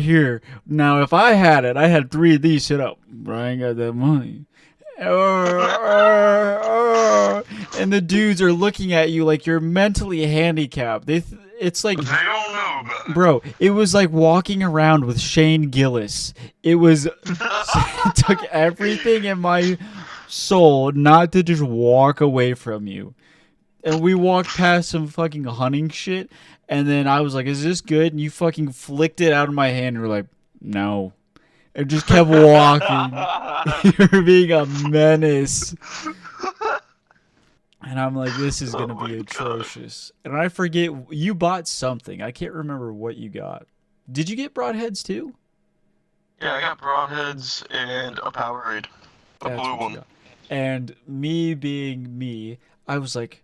here. Now, if I had it, I had 3 of these set up, but I ain't got that money. And the dudes are looking at you like you're mentally handicapped. It's like, They don't know about it. bro, it was like walking around with Shane Gillis. It took everything in my soul not to just walk away from you. And we walked past some fucking hunting shit, and then I was like, "Is this good?" And you fucking flicked it out of my hand, and we're like, "No," and just kept walking. You're being a menace. And I'm like, this is gonna be atrocious. And I forget, you bought something. I can't remember what you got. Did you get broadheads too? Yeah, I got broadheads and a Powerade. A That's blue what you one. got. And me being me, I was like,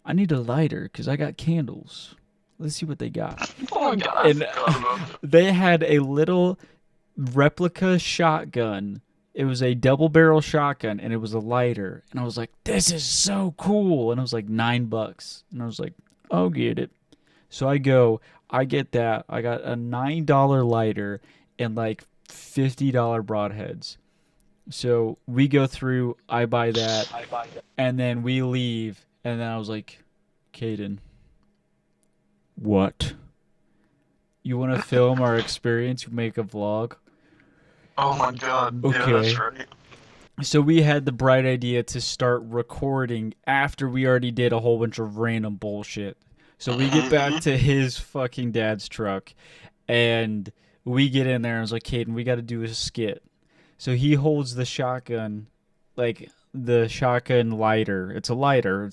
I need a lighter because I got candles. Let's see what they got. Oh my god, I And forgot about that. they had a little replica shotgun. It was a double barrel shotgun and it was a lighter. And I was like, this is so cool. And it was like $9. And I was like, I'll get it. So I get that. I got a $9 lighter and like $50 broadheads. So we go through, I buy that, and then we leave. And then I was like, Caden, what? You want to film our experience? You make a vlog? Oh my god, yeah, Okay. that's right. So we had the bright idea to start recording after we already did a whole bunch of random bullshit. So we get back to his fucking dad's truck, and we get in there, and I was like, Caden, we got to do a skit. So he holds the shotgun, like the shotgun lighter. It's a lighter.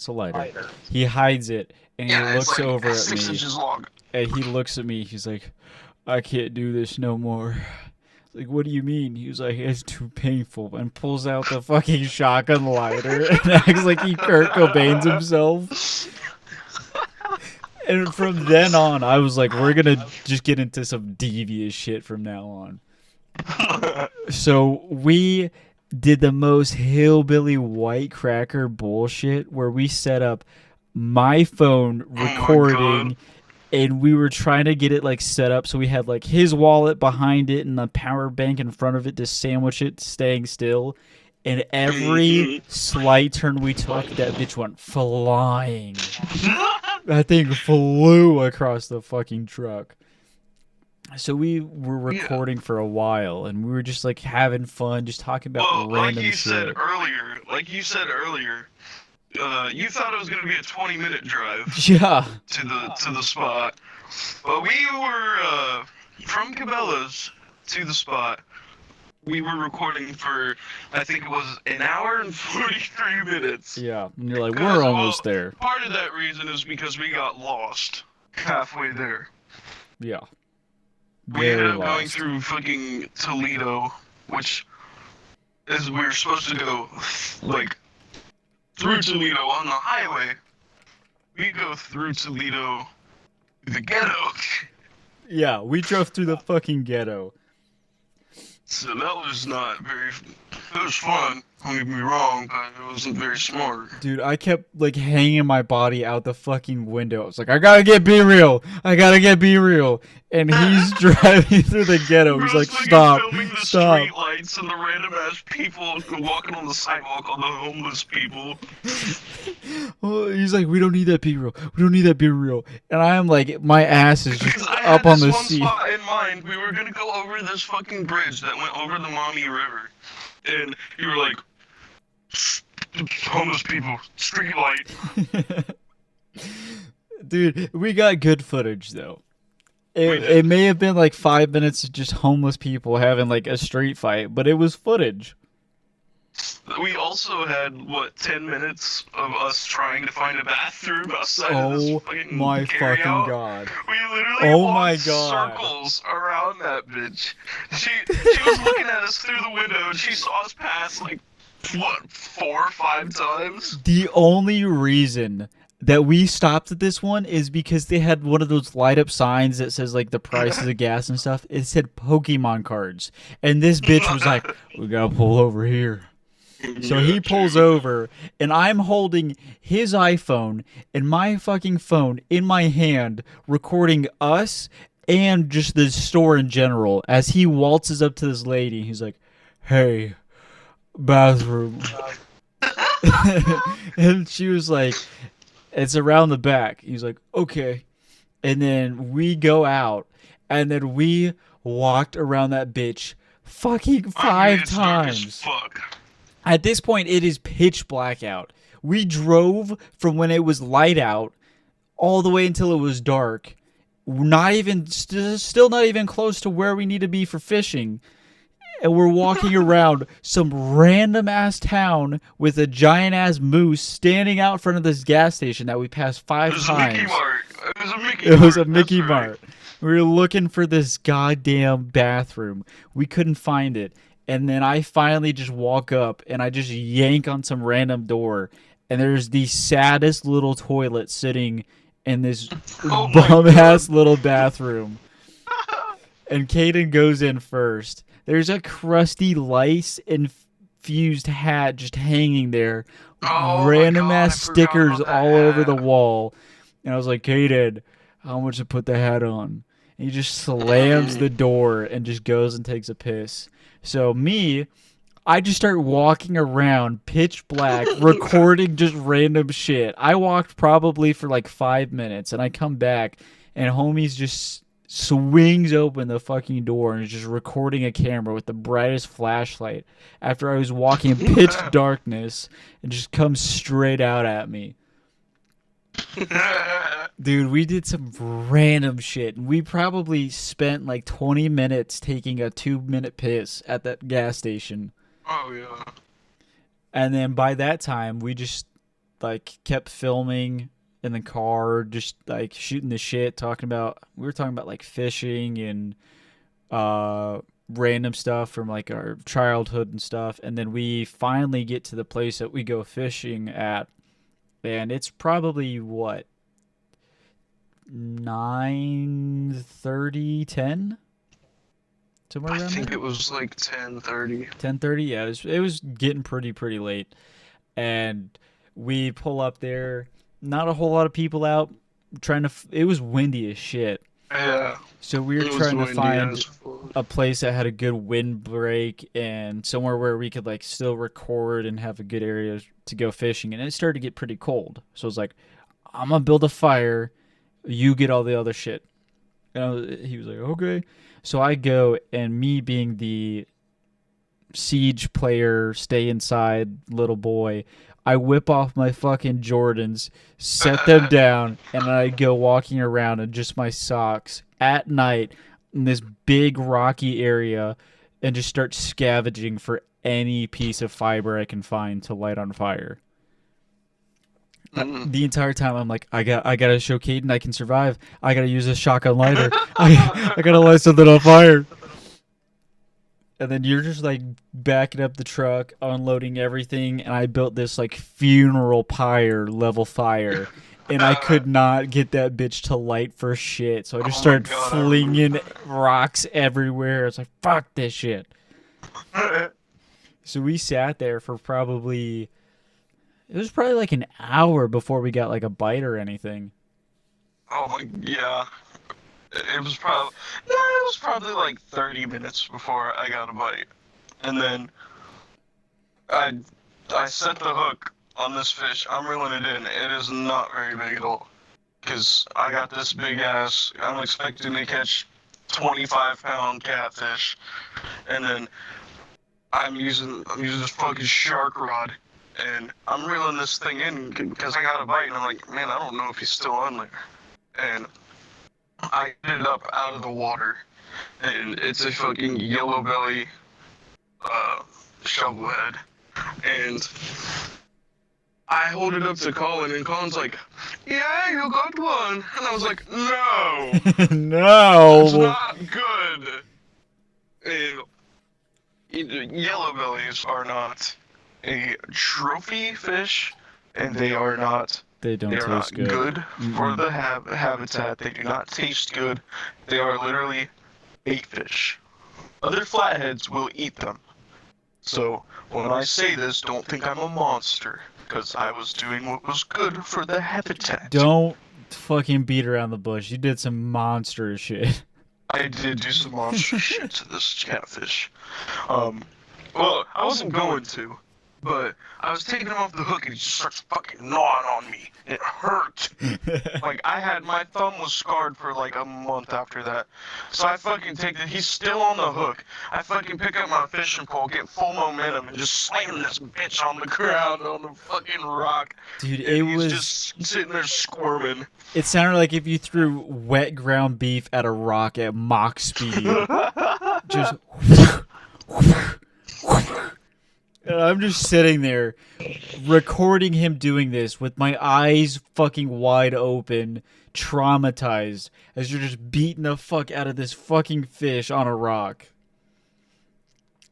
He hides it, and he Yeah, it's looks like over at 6 me, inches long. and he looks at me. He's like, I can't do this no more. Like, what do you mean? He was like, it's too painful, and pulls out the fucking shotgun lighter and acts like he Kurt Cobains himself. And from then on, I was like, we're gonna just get into some devious shit from now on. So we did the most hillbilly white cracker bullshit where we set up my phone recording and we were trying to get it like set up so we had like his wallet behind it and the power bank in front of it to sandwich it staying still, and every slight turn we took that bitch went flying. That thing flew across the fucking truck. So we were recording for a while and we were just like having fun, just talking about Well, random like you shit. said earlier, you thought it was gonna be a 20-minute drive Yeah. to the spot, but we were from Cabela's to the spot. We were recording for, I think it was an hour and 43 minutes. Yeah. And you're like, Because, we're almost well, there. Part of that reason is because we got lost halfway there. Yeah. We ended Very up going lost. through fucking Toledo, which is we were supposed to go like through Toledo on the highway. We go through Toledo, the ghetto. Yeah, we drove through the fucking ghetto. So that was not very. It was fun. Don't get me wrong, but it wasn't very smart. Dude, I kept like hanging my body out the fucking window. I was like, I gotta get Be Real. And he's driving through the ghetto. He's like, fucking stop, filming the stop. street lights and the random ass people walking on the sidewalk, all the homeless people. Oh, he's like, we don't need that Be Real. And I am like, my ass is just Because I had up on this the one seat. spot in mind. We were gonna go over this fucking bridge that went over the Maumee River, and you were like, homeless people, street light. Dude, we got good footage though. We did. It may have been like 5 minutes of just homeless people having like a street fight, but it was footage. We also had, 10 minutes of us trying to find a bathroom outside of Oh this fucking my fucking carryout. god. We literally Oh walked my god. circles around that bitch. She was looking at us through the window and she saw us pass like, 4 or 5 times? The only reason that we stopped at this one is because they had one of those light up signs that says like the prices of gas and stuff. It said Pokemon cards. And this bitch was like, we gotta pull over here. So he pulls over, and I'm holding his iPhone and my fucking phone in my hand, recording us and just the store in general as he waltzes up to this lady. He's like, hey, bathroom. And she was like, it's around the back. He's like, okay. And then we go out, and then we walked around that bitch fucking I knew 5 it's dark as times. fuck. At this point, it is pitch black out. We drove from when it was light out all the way until it was dark. Not even, still not even close to where we need to be for fishing. And we're walking around some random ass town with a giant ass moose standing out front of this gas station that we passed It 5 was a times. Mickey Mart. It was a Mickey It Mart. was a Mickey That's right. Mart. We were looking for this goddamn bathroom. We couldn't find it. And then I finally just walk up and I just yank on some random door. And there's the saddest little toilet sitting in this Oh my bum God. ass little bathroom. And Caden goes in first. There's a crusty lice infused hat just hanging there. Oh my Random God, ass I forgot stickers about that all over hat. the wall. And I was like, Caden, how much to put the hat on? And he just slams the door and just goes and takes a piss. So me, I just start walking around pitch black, recording just random shit. I walked probably for like 5 minutes and I come back and homie's just swings open the fucking door and is just recording a camera with the brightest flashlight after I was walking in pitch darkness and just comes straight out at me. Dude, we did some random shit. We probably spent like 20 minutes taking a 2-minute piss at that gas station. Oh yeah. And then by that time, we just like kept filming in the car, just like shooting the shit, we were talking about like fishing and random stuff from like our childhood and stuff. And then we finally get to the place that we go fishing at, and it's probably what, 9:30, 10, somewhere I around think there. it was like 10:30. 10:30, yeah, it was getting pretty late, and we pull up there. Not a whole lot of people out trying to. It was windy as shit, Yeah. so we were It was trying to windy find as fuck. a place that had a good wind break and somewhere where we could like still record and have a good area to go fishing. And it started to get pretty cold, so I was like, "I'm gonna build a fire. You get all the other shit." He was like, "Okay." So I go, and me being the siege player, stay inside little boy, I whip off my fucking Jordans, set them down, and I go walking around in just my socks at night in this big rocky area and just start scavenging for any piece of fiber I can find to light on fire. Mm. The entire time I'm like, I gotta show Caden I can survive. I gotta use a shotgun lighter. I gotta light something on fire. And then you're just like backing up the truck, unloading everything, and I built this like funeral pyre level fire, and I could not get that bitch to light for shit. So I just Oh my started God, I flinging remember rocks everywhere. I was like, fuck this shit. that. So we sat there for probably, it was probably like an hour before we got like a bite or anything. Oh my, yeah. It was probably, no, it was probably like 30 minutes before I got a bite. And then I I set the hook on this fish. I'm reeling it in. It is not very big at all. Cause I got this big ass. I'm expecting to catch 25-pound catfish, and then I'm using this fucking shark rod, and I'm reeling this thing in because I got a bite, and I'm like, man, I don't know if he's still on there, and I get it up out of the water, and it's a fucking yellow belly, shovelhead, and I hold it up to Colin, and Colin's like, "Yeah, you got one," and I was like, "No, that's No. not good." And yellow bellies are not a trophy fish, and they are not. They don't They are not taste good. good for the habitat. They do not taste good. They are literally bait fish. Other flatheads will eat them. So when I say this, don't think I'm a monster, because I was doing what was good for the habitat. Don't fucking beat around the bush. You did some monster shit. I did do some monster shit to this catfish. Well, I wasn't going to, But I was taking him off the hook and he just starts fucking gnawing on me. It hurt. Like, my thumb was scarred for like a month after that. So I fucking take it, he's still on the hook. I fucking pick up my fishing pole, get full momentum, and just slam this bitch on the ground on the fucking rock. Dude, And it he's was. just sitting there squirming. It sounded like if you threw wet ground beef at a rock at Mach speed. Just. And I'm just sitting there recording him doing this with my eyes fucking wide open, traumatized, as you're just beating the fuck out of this fucking fish on a rock.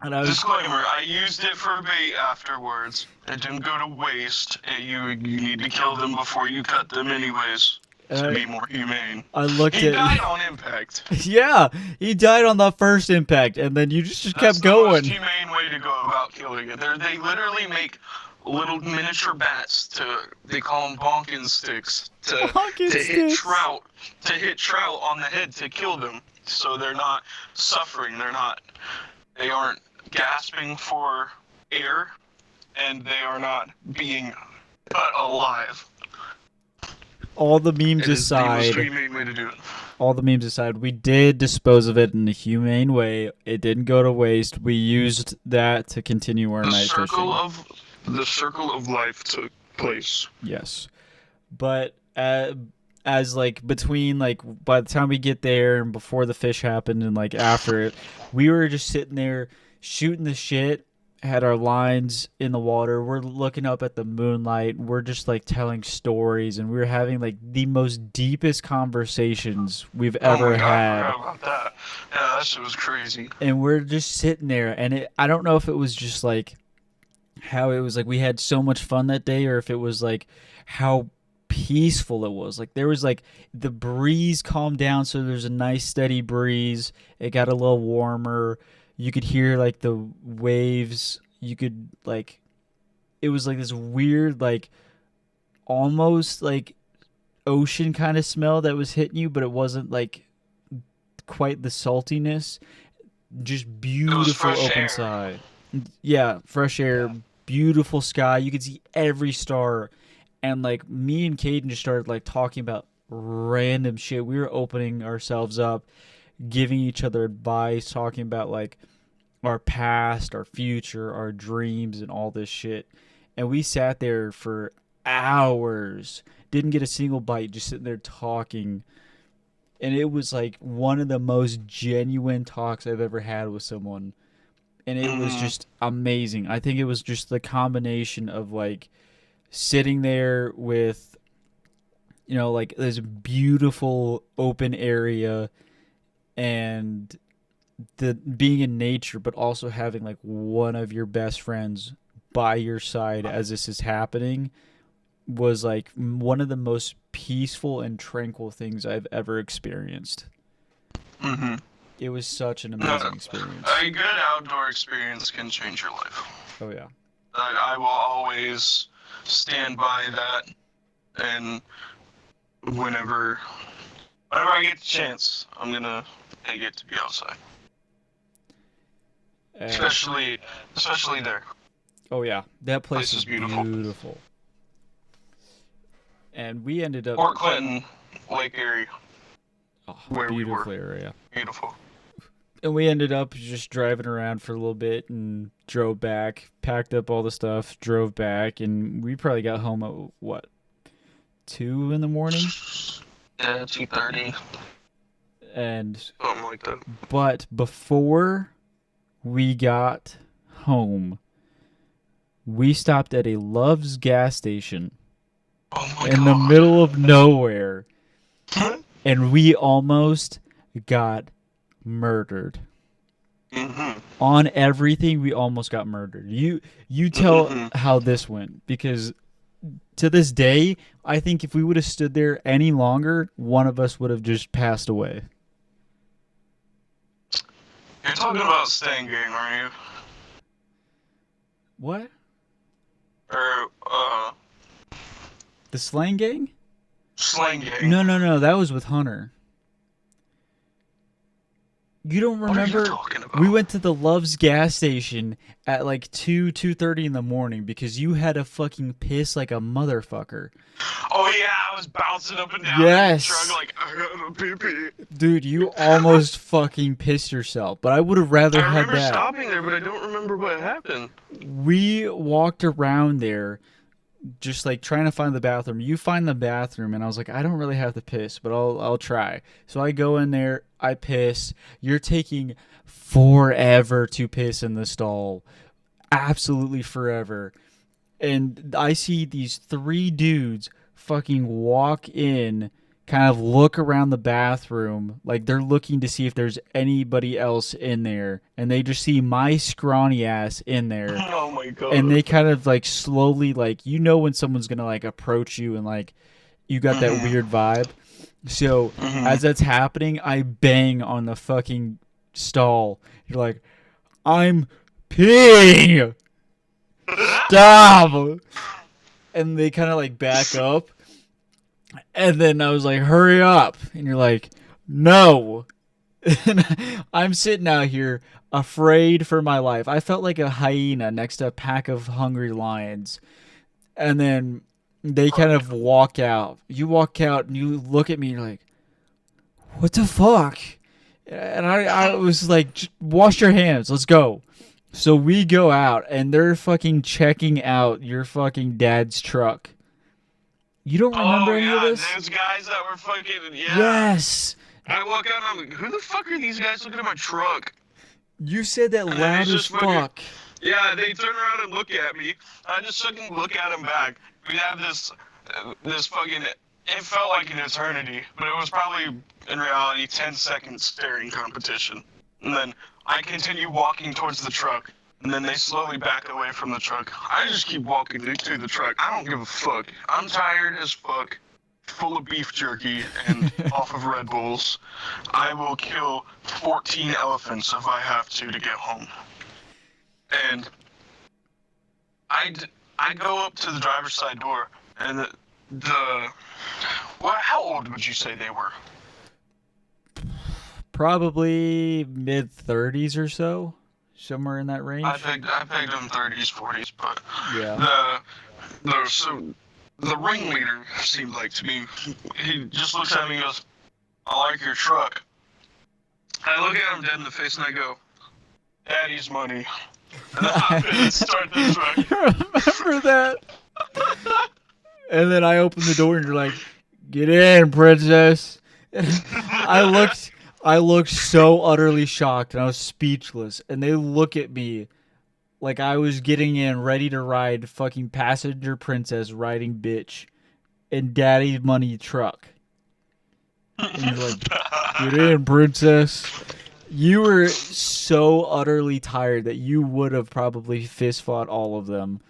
And I was. Disclaimer, I used it for bait afterwards. It didn't go to waste. You need to kill them before you cut them anyways. To be more humane. I looked He at. died on impact. Yeah, he died on the first impact, and then you just kept That's going. the most humane way to go about killing it. They literally make little miniature bats they call them bonking sticks to hit trout on the head to kill them. So they're not suffering. They aren't gasping for air, and they are not being cut alive. All the memes It is the most aside, humane way to do it. all the memes aside, we did dispose of it in a humane way. It didn't go to waste. We used that to continue our night fishing. The circle of life took place. Yes, but as like between like by the time we get there and before the fish happened and like after it, we were just sitting there shooting the shit. Had our lines in the water. We're looking up at the moonlight. We're just like telling stories, and we were having like the most deepest conversations we've ever had. I forgot about that. Yeah, that shit was crazy. And we're just sitting there, and I don't know if it was just like how it was like we had so much fun that day, or if it was like how peaceful it was. Like there was like the breeze calmed down, so there's a nice steady breeze. It got a little warmer. You could hear like the waves. You could like, it was like this weird, like almost like ocean kind of smell that was hitting you, but it wasn't like quite the saltiness. Just beautiful open sky. Yeah, fresh air, beautiful sky. You could see every star. And like me and Caden just started like talking about random shit. We were opening ourselves up, giving each other advice, talking about like our past, our future, our dreams, and all this shit. And we sat there for hours, didn't get a single bite, just sitting there talking. And it was like one of the most genuine talks I've ever had with someone. And it was just amazing. I think it was just the combination of like sitting there with, you know, like this beautiful open area and the being in nature, but also having like one of your best friends by your side as this is happening was like one of the most peaceful and tranquil things I've ever experienced. Mm-hmm. It was such an amazing experience. A good outdoor experience can change your life. Oh yeah. I will always stand by that, and whenever I get the chance, I'm gonna take it to be outside. Especially there. Oh yeah, that place is beautiful. beautiful. And we ended up Port Clinton, Lake Erie. Oh, where beautiful we were. area. Beautiful. And we ended up just driving around for a little bit and drove back, packed up all the stuff, drove back, and we probably got home at what, 2 in the morning? Yeah, 2:30. And something like that. But before we got home, we stopped at a Love's gas station in the middle of nowhere, and we almost got murdered. Mm-hmm. On everything, we almost got murdered. You tell how this went, because to this day, I think if we would have stood there any longer, one of us would have just passed away. You're talking about Stang Gang, aren't you? What? Or, The Slang Gang? Slang Gang. No, that was with Hunter. You don't What are you remember? talking about? We went to the Love's gas station at like 2:30 in the morning because you had to fucking piss like a motherfucker. Oh yeah, I was bouncing up and down in the truck Yes. like I got a pee pee. Dude, you almost fucking pissed yourself, but I would have rather I had remember that. stopping there, but I don't remember what happened. We walked around there just like trying to find the bathroom. You find the bathroom, and I was like, I don't really have to piss, but I'll try. So I go in there, I piss. You're taking forever to piss in the stall, absolutely forever. And I see these three dudes fucking walk in, kind of look around the bathroom like they're looking to see if there's anybody else in there, and they just see my scrawny ass in there, Oh my and god. they kind of like slowly, like, you know when someone's gonna like approach you and like you got that Mhm. weird vibe. So Mhm. as that's happening, I bang on the fucking stall. You're like, I'm peeing, stop. And they kind of like back up, and then I was like, hurry up, and you're like, no. And I'm sitting out here afraid for my life. I felt like a hyena next to a pack of hungry lions. And then they kind of walk out. You walk out and you look at me and you're like, what the fuck? And I was like, wash your hands. Let's go. So we go out and they're fucking checking out your fucking dad's truck. You don't remember Oh any of yeah, this? those guys that were fucking yeah. Yes. I walk out and I'm like, who the fuck are these guys looking at my truck? You said that And then loud he's as just fucking fuck. yeah. They turn around and look at me. I just fucking look at them back. We have this fucking. It felt like an eternity, but it was probably in reality 10 seconds staring competition. And then I continue walking towards the truck. And then they slowly back away from the truck. I just keep walking to the truck. I don't give a fuck. I'm tired as fuck, full of beef jerky and off of Red Bulls. I will kill 14 elephants if I have to get home. And I go up to the driver's side door, and the well, how old would you say they were? Probably mid 30s or so, somewhere in that range. I pegged them 30s, 40s, but Yeah. the so the ringleader seemed like to me. He just looks at me and goes, "I like your truck." I look at him dead in the face and I go, "Daddy's money." And then I hop in and start the truck. Remember that? And then I opened the door and you're like, "Get in, princess." I looked so utterly shocked and I was speechless. And they look at me like I was getting in ready to ride fucking passenger princess riding bitch in daddy's money truck. And he's like, "Get in, princess." You were so utterly tired that you would have probably fist fought all of them.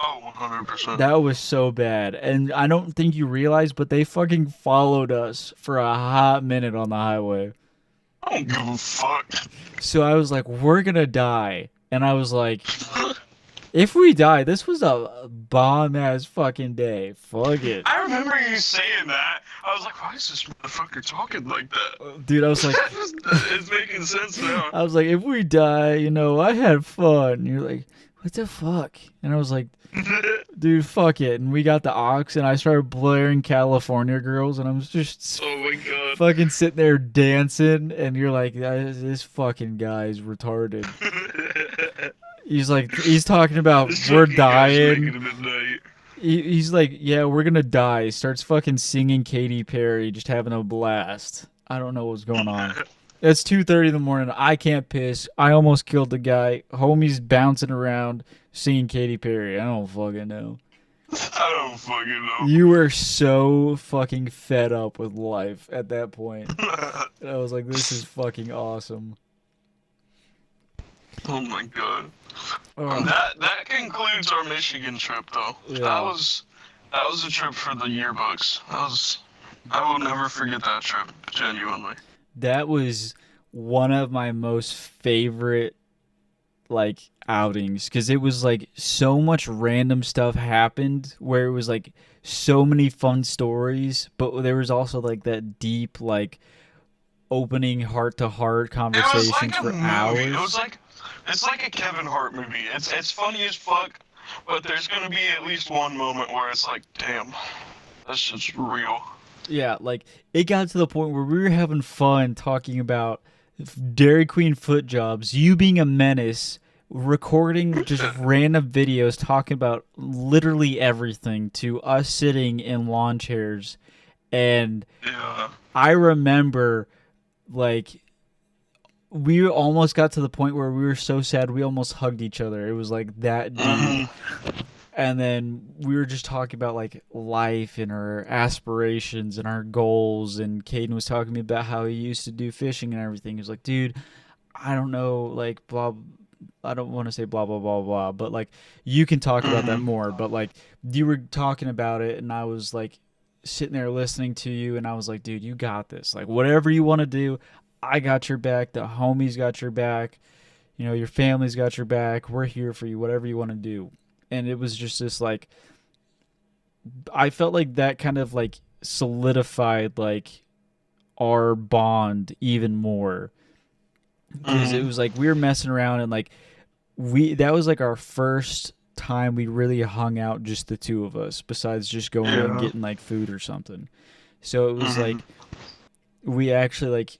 Oh, 100%. That was so bad. And I don't think you realized, but they fucking followed us for a hot minute on the highway. I don't give a fuck. So I was like, we're gonna die. And I was like, if we die, this was a bomb ass fucking day. Fuck it. I remember you saying that. I was like, why is this motherfucker talking like that? Dude, I was like, It's making sense now. I was like, if we die, you know, I had fun. And you're like, what the fuck? And I was like, dude, fuck it. And we got the aux, and I started blaring California Girls, and I was just Oh my god. fucking sitting there dancing, and you're like, this fucking guy's retarded. He's like, he's talking about This we're fucking guy's making dying. it midnight. He's like, yeah, we're gonna die. Starts fucking singing Katy Perry, just having a blast. I don't know what's going on. It's 2:30 in the morning. I can't piss. I almost killed the guy. Homie's bouncing around singing Katy Perry. I don't fucking know. I don't fucking know. You were so fucking fed up with life at that point. And I was like, this is fucking awesome. Oh my god. Oh, That concludes our Michigan trip though. Yeah. That was a trip for the yearbooks. I will never forget that trip, genuinely. that was one of my most favorite like outings because it was like so much random stuff happened where it was like so many fun stories, but there was also like that deep like opening heart-to-heart It was like conversations a for movie. hours. It's like a Kevin Hart movie. It's funny as fuck, but there's gonna be at least one moment where it's like, damn, that's just real. Yeah, like it got to the point where we were having fun talking about Dairy Queen foot jobs, you being a menace, recording just random videos talking about literally everything to us sitting in lawn chairs. And Yeah. I remember like we almost got to the point where we were so sad we almost hugged each other. It was like that deep. Mhm. And then we were just talking about like life and our aspirations and our goals. And Caden was talking to me about how he used to do fishing and everything. He was like, dude, I don't know, like, blah. I don't want to say blah, blah, blah, blah, but like, you can talk about that Mhm. more. But like, you were talking about it, and I was like, sitting there listening to you, and I was like, dude, you got this. Like, whatever you want to do, I got your back. The homies got your back. You know, your family's got your back. We're here for you, whatever you want to do. And it was just this like I felt like that kind of like solidified like our bond even more because it Mhm. was like we were messing around and like we that was like our first time we really hung out just the two of us besides just going and Yeah. getting like food or something. So it was Mhm. like we actually like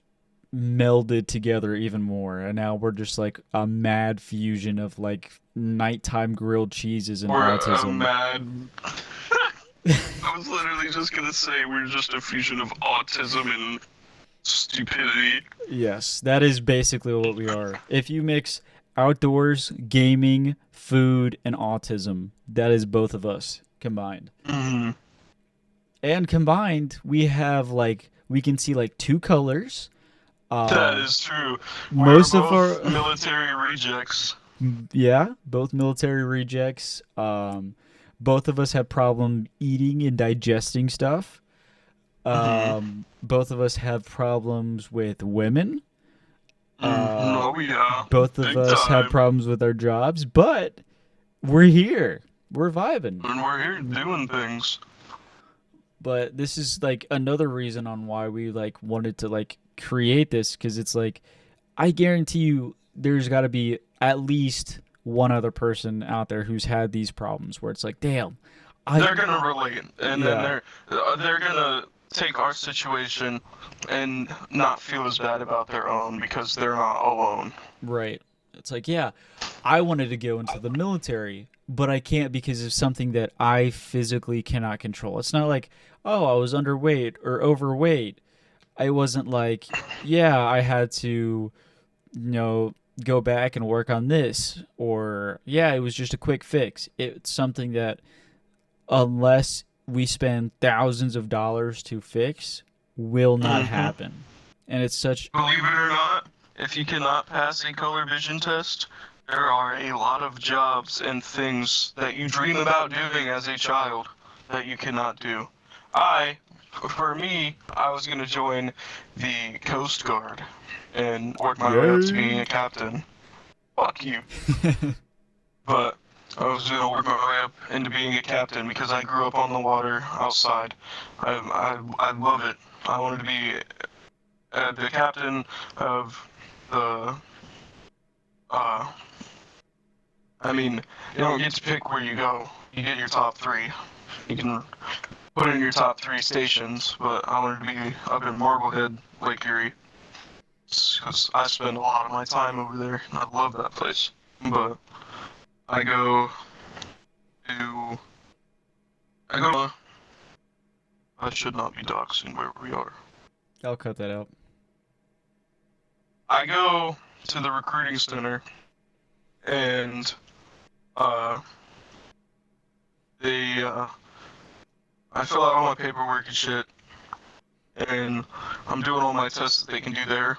melded together even more and now we're just like a mad fusion of like nighttime grilled cheeses and We're autism. mad. I was literally just gonna say we're just a fusion of autism and stupidity. Yes, that is basically what we are. If you mix outdoors, gaming, food, and autism, that is both of us combined. Mhm. And combined, we have like we can see like two colors. That Um, is true. We're most of both our military rejects. yeah, both military rejects. Both of us have problem eating and digesting stuff. Mhm. Both of us have problems with women. Uh, Oh yeah, both of big us have time. problems with our jobs, but we're here. We're vibing. And we're here doing things. But this is like another reason on why we like wanted to like create this because it's like I guarantee you there's got to be at least one other person out there who's had these problems where it's like, damn, I They're gonna relate, and then yeah, they're gonna take our situation and not feel as bad about their own because they're not alone. right. It's like, yeah, I wanted to go into the military, but I can't because of something that I physically cannot control. It's not like, oh, I was underweight or overweight. I wasn't like, yeah, I had to, go back and work on this, or yeah, it was just a quick fix. It's something that unless we spend thousands of dollars to fix, will not Hmm. happen. And it's such Believe it or not, if you cannot pass a color vision test, there are a lot of jobs and things that you dream about doing as a child that you cannot do. For me, I was going to join the Coast Guard and work my way up to being yay. a captain. Fuck you. But I was going to work my way up into being a captain because I grew up on the water outside. I love it. I wanted to be the captain of the uh, I mean, you don't get to pick where you go. You get your top three. You can put in your top three stations, but I wanted to be up in Marblehead, Lake Erie, because I spend a lot of my time over there, and I love that place. But I go to, I go to, I should not be doxing where we are. I'll cut that out. I go to the recruiting center, and uh, they, I fill out all my paperwork and shit, and I'm doing all my tests that they can do there.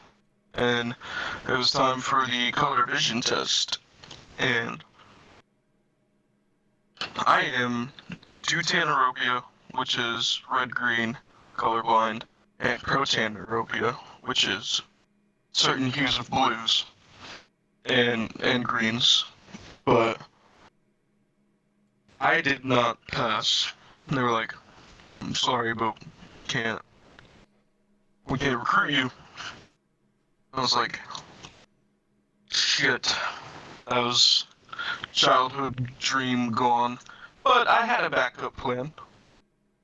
And it was time for the color vision test. And I am deutanaropia, which is red-green, colorblind, and protanaropia, which is certain hues of blues and greens. But I did not pass. And they were like, "I'm sorry, but can't we can't recruit you." I was like, shit, that was childhood dream gone. But I had a backup plan.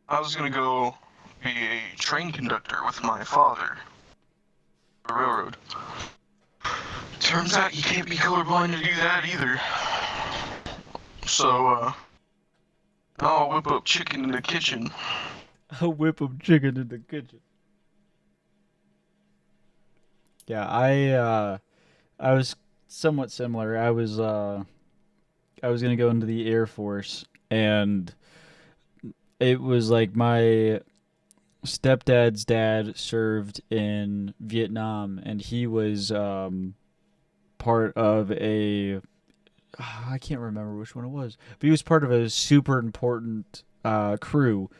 I was gonna go be a train conductor with my father. The railroad. Turns out you can't be colorblind to do that either. So, I'll whip up chicken in the kitchen. I'll whip up chicken in the kitchen. Yeah, I was somewhat similar. I was gonna go into the Air Force, and it was like my stepdad's dad served in Vietnam, and he was part of a I can't remember which one it was, but he was part of a super important crew,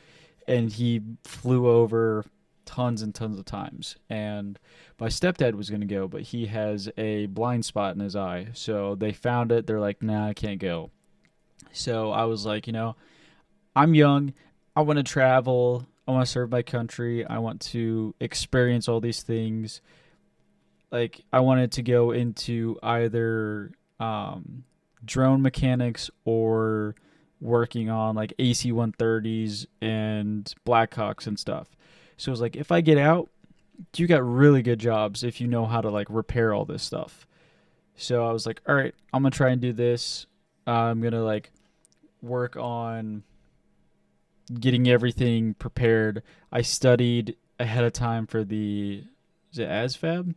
and he flew over tons and tons of times. And my stepdad was going to go, but he has a blind spot in his eye, so they found it. They're like, "Nah, I can't go." So I was like, I'm young. I want to travel. I want to serve my country. I want to experience all these things. Like, I wanted to go into either drone mechanics or working on like AC 130s and Blackhawks and stuff. So it was like, if I get out, you got really good jobs if you know how to like repair all this stuff. So I was like, all right, I'm gonna try and do this. I'm gonna like work on getting everything prepared. I studied ahead of time for is it ASVAB?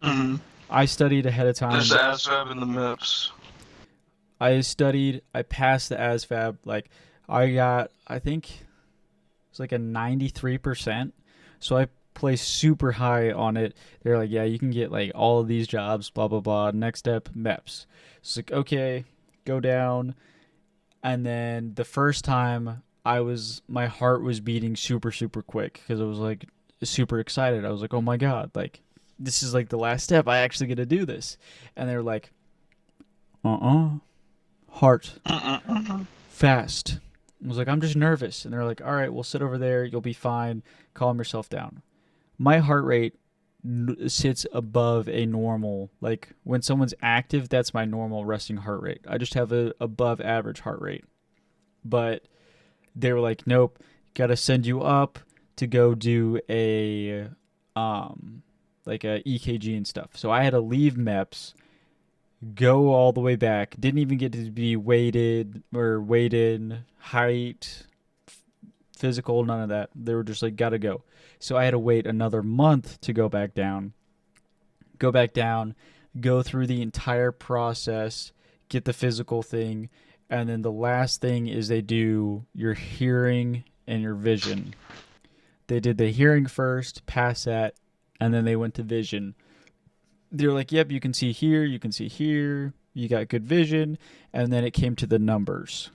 Mm-hmm. I studied ahead of time. There's the ASVAB and the MIPS. I passed the ASVAB. Like, I think it's like a 93%. So I placed super high on it. They're like, yeah, you can get like all of these jobs, blah, blah, blah. Next step, MEPS. It's like, okay, go down. And then the first time my heart was beating super, super quick because I was like super excited. I was like, oh my God, like, this is like the last step. I actually get to do this. And they're like, heart, fast. I was like, I'm just nervous. And they're like, all right, we'll sit over there. You'll be fine. Calm yourself down. My heart rate sits above a normal. Like, when someone's active, that's my normal resting heart rate. I just have a above average heart rate. But they were like, nope, got to send you up to go do like a EKG and stuff. So I had to leave MEPS, go all the way back. Didn't even get to be weighted or weighed in, height, physical, none of that. They were just like, gotta go. So I had to wait another month to go back down. Go through the entire process, get the physical thing, and then the last thing is they do your hearing and your vision. They did the hearing first, pass that, and then they went to vision. They're like, yep, you can see here, you got good vision, and then it came to the numbers.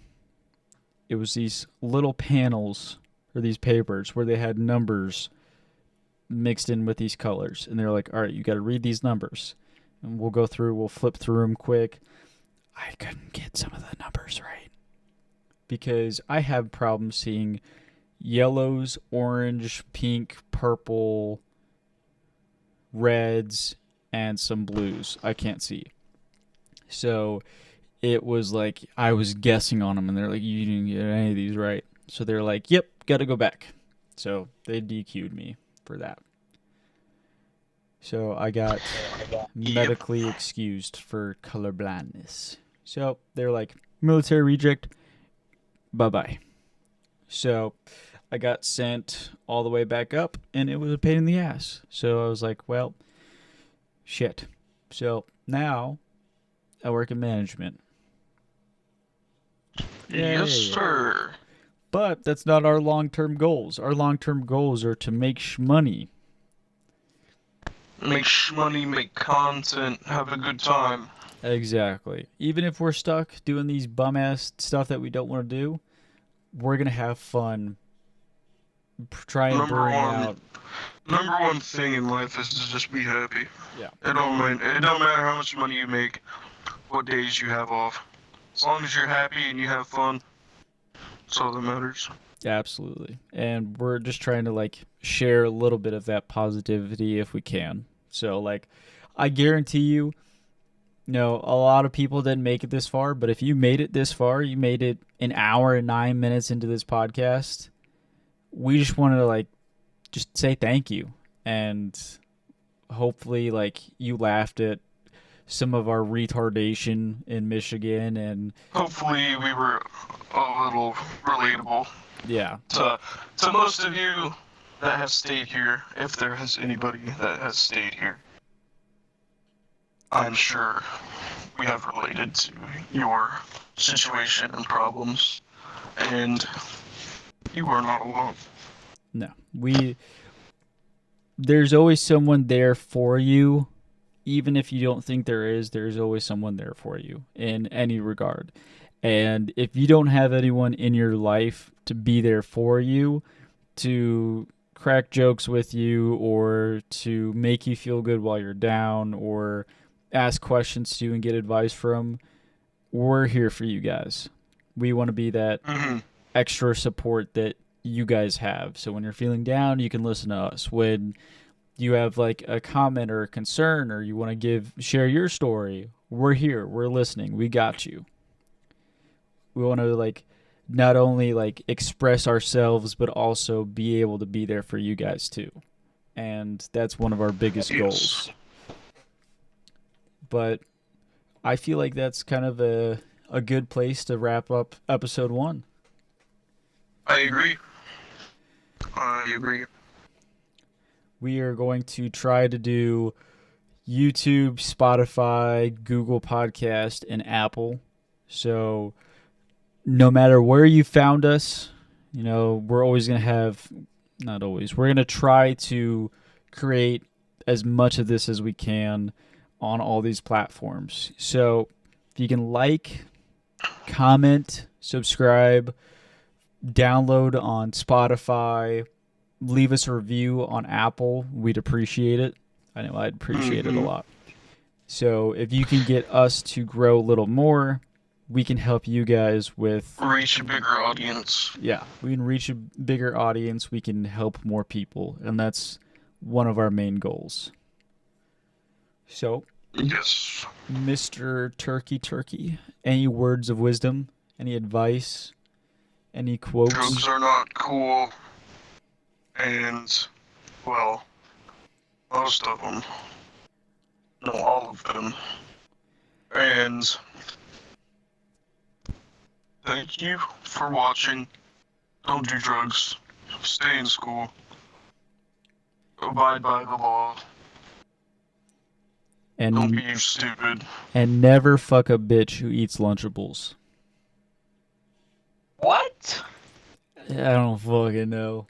It was these little panels or these papers where they had numbers mixed in with these colors, and they're like, all right, you got to read these numbers, and we'll flip through them quick. I couldn't get some of the numbers right because I have problems seeing yellows, orange, pink, purple, reds, and some blues. I can't see. So it was like I was guessing on them, and they're like, you didn't get any of these right. So they're like, yep, got to go back. So they DQ'd me for that. So I got medically excused for color blindness. So they're like, military reject, bye-bye. So I got sent all the way back up, and it was a pain in the ass. So I was like, well, shit. So now I work in management. Yes, sir. But that's not our long-term goals. Our long-term goals are to make money. Make money, make content, have a good time. Exactly. Even if we're stuck doing these bum-ass stuff that we don't want to do, we're going to have fun. Try and bring out. Number one thing in life is to just be happy. Yeah. It don't matter how much money you make, what days you have off. As long as you're happy and you have fun, that's all that matters. Absolutely. And we're just trying to like share a little bit of that positivity if we can. So like, I guarantee you, no, a lot of people didn't make it this far, but if you made it this far, you made it an hour and 9 minutes into this podcast. We just wanted to like just say thank you, and hopefully like you laughed at some of our retardation in Michigan, and Hopefully we were a little relatable yeah, to most of you that have stayed here, if there is anybody that has stayed here. I'm sure we have related to your situation and problems, and you are not alone. no, there's always someone there for you. Even if you don't think there is, there's always someone there for you in any regard. And if you don't have anyone in your life to be there for you, to crack jokes with you, or to make you feel good while you're down, or ask questions to and get advice from, we're here for you guys. We want to be that extra support that you guys have. So when you're feeling down, you can listen to us. When you have like a comment or a concern, or you want to share your story, we're here. We're listening. We got you. We want to like not only like express ourselves, but also be able to be there for you guys too. And that's one of our biggest goals. But I feel like that's kind of a good place to wrap up episode 1. I agree. I agree. We are going to try to do YouTube, Spotify, Google Podcast, and Apple. So no matter where you found us, we're always going to have, not always, we're going to try to create as much of this as we can on all these platforms. So if you can like, comment, subscribe, download on Spotify, leave us a review on Apple, we'd appreciate it. I know I'd appreciate it a lot. So if you can get us to grow a little more, we can help you guys with... reach a bigger audience. Yeah, we can reach a bigger audience. We can help more people. And that's one of our main goals. So, yes, Mr. Turkey, any words of wisdom? Any advice? Any quotes? Drugs are not cool. And, well, most of them. No, all of them. And thank you for watching. Don't do drugs. Stay in school. Abide by the law. Don't be stupid. And never fuck a bitch who eats Lunchables. What? I don't fucking know.